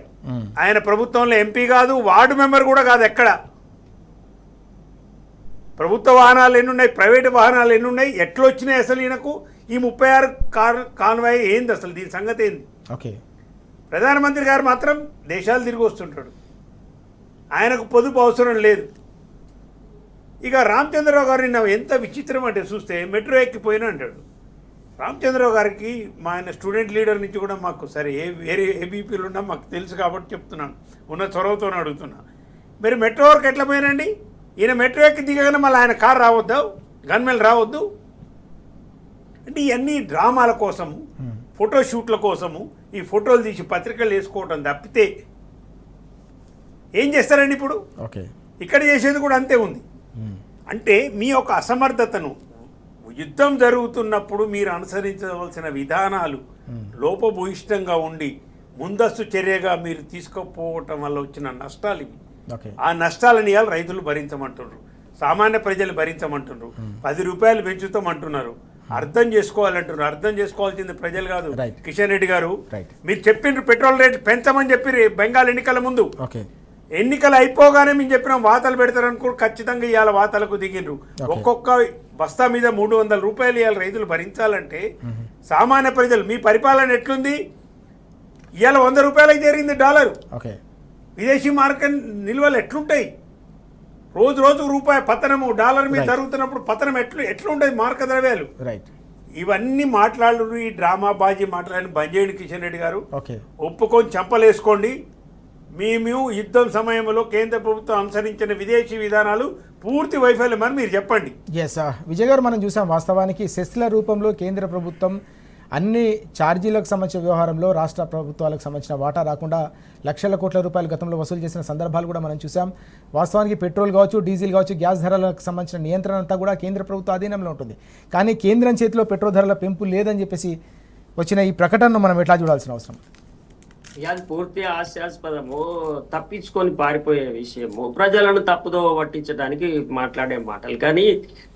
ఆయన ప్రభుత్వంలో ఎంపీ కాదు, వార్డు మెంబర్ కూడా కాదు. ఎక్కడ ప్రభుత్వ వాహనాలు ఎన్ని ఉన్నాయి, ప్రైవేటు వాహనాలు ఎన్ని ఉన్నాయి, ఎట్లా వచ్చినాయి అసలు ఈయనకు ఈ 36 కాన్వాయ్ ఏంది అసలు, దీని సంగతి ఏంది? ఓకే. ప్రధానమంత్రి గారు మాత్రం దేశాలు తిరిగి వస్తుంటాడు, ఆయనకు పొదుపు అవసరం లేదు. ఇక రామచంద్రరావు గారు నిన్న ఎంత విచిత్రం అంటే చూస్తే మెట్రో ఎక్కిపోయినా అంటాడు. రామచంద్రరావు గారికి మా ఆయన స్టూడెంట్ లీడర్ నుంచి కూడా మాకు సరే వేరే ఏబీపీలు ఉన్నా మాకు తెలుసు కాబట్టి చెప్తున్నాను, ఉన్న చొరవతో అడుగుతున్నా. మీరు మెట్రో వరకు ఎట్లా పోయినండి? ఈయన మెట్రో ఎక్కి దిగగానే మళ్ళీ ఆయన కారు రావద్దు, గన్మెన్ రావద్దు అంటే ఇవన్నీ డ్రామాల కోసము, ఫోటోషూట్ల కోసము ఈ ఫోటోలు తీసి పత్రికలు వేసుకోవటం తప్పితే ఏం చేస్తారండి ఇప్పుడు? ఓకే. ఇక్కడ చేసేది కూడా అంతే ఉంది. అంటే మీ యొక్క అసమర్థతను, యుద్ధం జరుగుతున్నప్పుడు మీరు అనుసరించవలసిన విధానాలు లోపభూయిష్టంగా ఉండి ముందస్తు చర్యగా మీరు తీసుకుపోవటం వల్ల వచ్చిన నష్టాలు ఇవి. ఆ నష్టాలను ఇవాళ రైతులు భరించమంటున్నారు, సామాన్య ప్రజలు భరించమంటున్నారు, 10 రూపాయలు పెంచుతామంటున్నారు. అర్థం చేసుకోవాలంటున్నారు. అర్థం చేసుకోవాల్సింది ప్రజలు కాదు. కిషన్ రెడ్డి గారు, మీరు చెప్పిండ్రు పెట్రోల్ రేట్ పెంచమని చెప్పి బెంగాల్ ఎన్నికల ముందు. ఎన్నికలు అయిపోగానే మేము చెప్పినాం వాతలు పెడతారని కూడా ఖచ్చితంగా ఇవాళ వాతలకు దిగిండ్రు. ఒక్కొక్క బస్తా మీద 300 రూపాయలు ఇవాళ రైతులు భరించాలంటే సామాన్య ప్రజలు, మీ పరిపాలన ఎట్లుంది? ఇవాళ 100 రూపాయలకు చేరింది డాలరు. విదేశీ మార్కెట్ నిల్వలు ఎట్లుంటాయి? రోజు రోజుకు రూపాయి పతనము, డాలర్ మీద జరుగుతున్నప్పుడు పతనం ఎట్లుంటుంది మార్క ద్రవ్యాలు? ఇవన్నీ మాట్లాడు, ఈ డ్రామా బాజీ మాట్లాడిన బంద్ చేయండి కిషన్ రెడ్డి గారు. ఒప్పుకొని చంపలేసుకోండి. మేము యుద్ధం సమయంలో కేంద్ర ప్రభుత్వం అనుసరించిన విదేశీ విధానాలు పూర్తి వైఫల్యం అని మీరు చెప్పండి. విజయ్ గారు, మనం చూసాం వాస్తవానికి సెస్ల రూపంలో కేంద్ర ప్రభుత్వం అన్ని ఛార్జీలకు సంబంధించిన వ్యవహారంలో రాష్ట్ర ప్రభుత్వాలకు సంబంధించిన వాటా రాకుండా లక్షల కోట్ల రూపాయలు గతంలో వసూలు చేసిన సందర్భాలు కూడా మనం చూసాం. వాస్తవానికి పెట్రోల్ కావచ్చు, డీజిల్ కావచ్చు, గ్యాస్ ధరలకు సంబంధించిన నియంత్రణ అంతా కూడా కేంద్ర ప్రభుత్వ అధీనంలో ఉంటుంది. కానీ కేంద్రం చేతిలో పెట్రోల్ ధరల పెంపు లేదని చెప్పేసి వచ్చిన ఈ ప్రకటనను మనం ఎట్లా చూడాల్సిన అవసరం? అది పూర్తి హాస్యాస్పదము, తప్పించుకొని పారిపోయే విషయము, ప్రజలను తప్పుదో పట్టించడానికి మాట్లాడే మాటలు. కానీ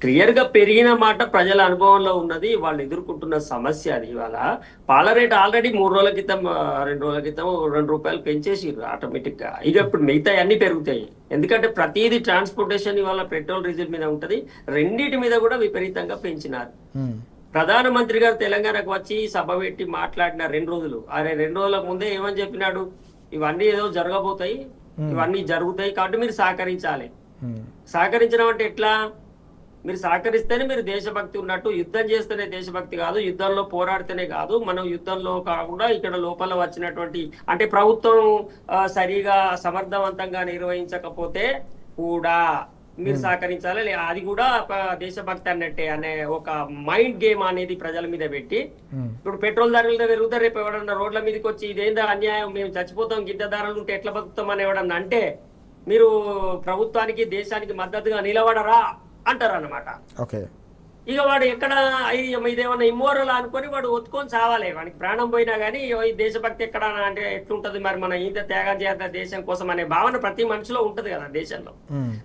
క్లియర్ గా పెరిగిన మాట ప్రజల అనుభవంలో ఉన్నది, వాళ్ళు ఎదుర్కొంటున్న సమస్య అది. ఇవాళ పాల రేట్ ఆల్రెడీ 3 రోజుల క్రితం 2 రోజుల క్రితం 2 రూపాయలు పెంచేసిర్రు ఆటోమేటిక్ గా. ఇక ఇప్పుడు మిగతా అన్ని పెరుగుతాయి. ఎందుకంటే ప్రతిదీ ట్రాన్స్పోర్టేషన్ ఇవాళ పెట్రోల్ డీజిల్ మీద ఉంటది, రెండింటి మీద కూడా విపరీతంగా పెంచినారు. ప్రధానమంత్రి గారు తెలంగాణకు వచ్చి సభ పెట్టి మాట్లాడిన 2 రోజులు, 2 రోజుల ముందే ఏమని చెప్పినాడు? ఇవన్నీ ఏదో జరగబోతాయి, ఇవన్నీ జరుగుతాయి కాబట్టి మీరు సహకరించాలి. సహకరించడం అంటే ఎట్లా? మీరు సహకరిస్తేనే మీరు దేశభక్తి ఉన్నట్టు. యుద్ధం చేస్తేనే దేశభక్తి కాదు, యుద్ధంలో పోరాడితేనే కాదు. మనం యుద్ధంలో కాకుండా ఇక్కడ లోపల వచ్చినటువంటి అంటే ప్రభుత్వం సరిగా సమర్థవంతంగా నిర్వహించకపోతే కూడా మీరు సహకరించాలి. అది కూడా దేశభక్తి అన్నట్టే అనే ఒక మైండ్ గేమ్ అనేది ప్రజల మీద పెట్టి, ఇప్పుడు పెట్రోల్ ధరలు పెరుగుతారు, రేపు ఎవడన్నా రోడ్ల మీదకి వచ్చి ఇదేందా అన్యాయం, మేము చచ్చిపోతాం, గిద్ద ధరలు ఉంటే ఎట్లా బతుకుతాం అని ఎవడన్నా అంటే మీరు ప్రభుత్వానికి దేశానికి మద్దతుగా నిలబడరా అంటారు అన్నమాట. ఇక వాడు ఎక్కడ ఇదేమన్నా ఇమ్మోరల్ అనుకొని వాడు ఒత్తుకొని చావాలి. వాడికి ప్రాణం పోయినా కానీ ఈ దేశభక్తి ఎక్కడ అంటే ఎట్లుంటది, మరి మన ఇంత త్యాగం చేద్దాం దేశం కోసం అనే భావన ప్రతి మనిషిలో ఉంటది కదా దేశంలో.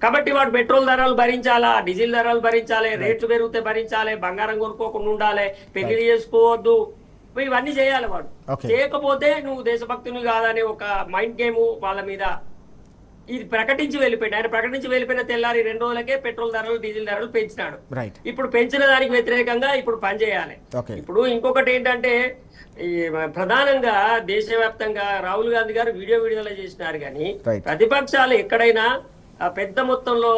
కాబట్టి వాడు పెట్రోల్ ధరలు భరించాలా, డీజిల్ ధరలు భరించాలి, రేట్లు పెరిగితే భరించాలి, బంగారం కొనుక్కోకుండా ఉండాలి, పెళ్లి చేసుకోవద్దు, ఇవన్నీ చేయాలి. వాడు చేయకపోతే నువ్వు దేశభక్తుని కాదనే ఒక మైండ్ గేమ్ వాళ్ళ మీద ఇది ప్రకటించి వెళ్ళిపోయాడు. ఆయన ప్రకటించి వెళ్ళిపోయిన తెల్లారి 2 రోజులకే పెట్రోల్ ధరలు, డీజిల్ ధరలు పెంచినాడు. ఇప్పుడు పెంచిన దానికి వ్యతిరేకంగా ఇప్పుడు పనిచేయాలి. ఇప్పుడు ఇంకొకటి ఏంటంటే, ఈ ప్రధానంగా దేశవ్యాప్తంగా రాహుల్ గాంధీ గారు వీడియో విడుదల చేసినారు. కానీ ప్రతిపక్షాలు ఎక్కడైనా పెద్ద మొత్తంలో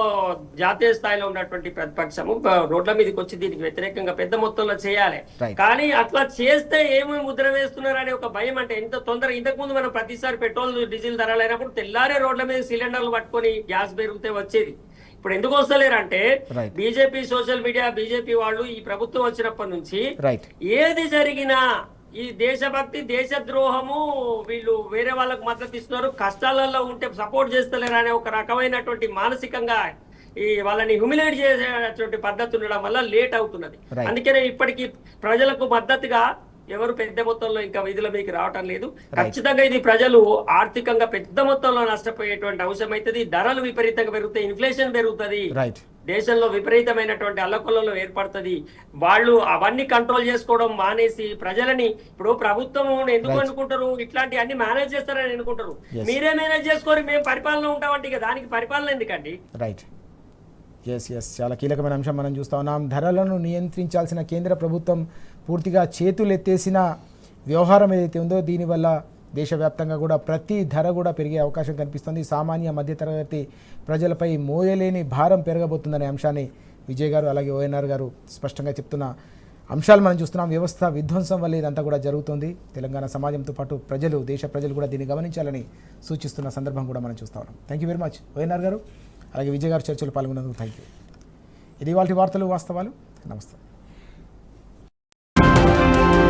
జాతీయ స్థాయిలో ఉన్నటువంటి ప్రతిపక్షము రోడ్ల మీదకి వచ్చి దీనికి వ్యతిరేకంగా పెద్ద మొత్తంలో చేయాలి. కానీ అట్లా చేస్తే ఏమి ముద్ర వేస్తున్నారు అనే ఒక భయం. అంటే ఎంత తొందరగా, ఇంతకు ముందు మనం ప్రతిసారి పెట్రోల్ డీజిల్ ధరలు అయినప్పుడు తెల్లారే రోడ్ల మీద సిలిండర్లు పట్టుకొని గ్యాస్ పెరిగితే వచ్చేది. ఇప్పుడు ఎందుకు వస్తలేరంటే బీజేపీ సోషల్ మీడియా, బీజేపీ వాళ్ళు ఈ ప్రభుత్వం వచ్చినప్పటి నుంచి ఏది జరిగినా ఈ దేశభక్తి, దేశద్రోహము, వీళ్ళు వేరే వాళ్ళకు మద్దతు ఇస్తున్నారు, కష్టాలలో ఉంటే సపోర్ట్ చేస్తలేరు అనే ఒక రకమైనటువంటి మానసికంగా వాళ్ళని హ్యూమిలేట్ చేసేటువంటి పద్ధతి ఉండడం వల్ల లేట్ అవుతున్నది. Right. అందుకనే ఇప్పటికీ ప్రజలకు మద్దతుగా ఎవరు పెద్ద మొత్తంలో ఇంకా విధుల మీకు రావటం లేదు. ఖచ్చితంగా ఇది ప్రజలు ఆర్థికంగా పెద్ద మొత్తంలో నష్టపోయేటువంటి అంశం అవుతుంది. ధరలు విపరీతంగా పెరుగుతాయి, ఇన్ఫ్లేషన్ పెరుగుతుంది, రైట్ దేశంలో విపరీతమైనటువంటి అల్లకొల్లలో ఏర్పడుతుంది. వాళ్ళు అవన్నీ కంట్రోల్ చేసుకోవడం మానేసి ప్రజలని ఇప్పుడు ప్రభుత్వం ఎందుకు అనుకుంటారు ఇట్లాంటి అన్ని మేనేజ్ చేస్తారని అనుకుంటారు. మీరే మేనేజ్ చేసుకొని మేము పరిపాలన ఉంటామంటే ఇక దానికి పరిపాలన ఎందుకండి? రైట్ ఎస్ చాలా కీలకమైన అంశం మనం చూస్తా ఉన్నాం. ధరలను నియంత్రించాల్సిన కేంద్ర ప్రభుత్వం పూర్తిగా చేతులు ఎత్తేసిన వ్యవహారం ఏదైతే ఉందో దీనివల్ల దేశవ్యాప్తంగా కూడా ప్రతి ధర కూడా పెరిగే అవకాశం కనిపిస్తుంది. సామాన్య మధ్యతరగతి ప్రజలపై మోయలేని భారం పెరగబోతుందనే అంశాన్ని విజయ్ గారు అలాగే ఓఎన్ఆర్ గారు స్పష్టంగా చెప్తున్న అంశాలు మనం చూస్తున్నాం. వ్యవస్థ విధ్వంసం వల్ల ఇదంతా కూడా జరుగుతుంది. తెలంగాణ సమాజంతో పాటు ప్రజలు, దేశ ప్రజలు కూడా దీన్ని గమనించాలని సూచిస్తున్న సందర్భం కూడా మనం చూస్తా ఉన్నాం. Thank you very much ORR గారు అలాగే విజయ్ గారు చర్చలు పాల్గొన్నందుకు థ్యాంక్ యూ. ఇది వాళ్ళ వార్తలు వాస్తవాలు. నమస్తే.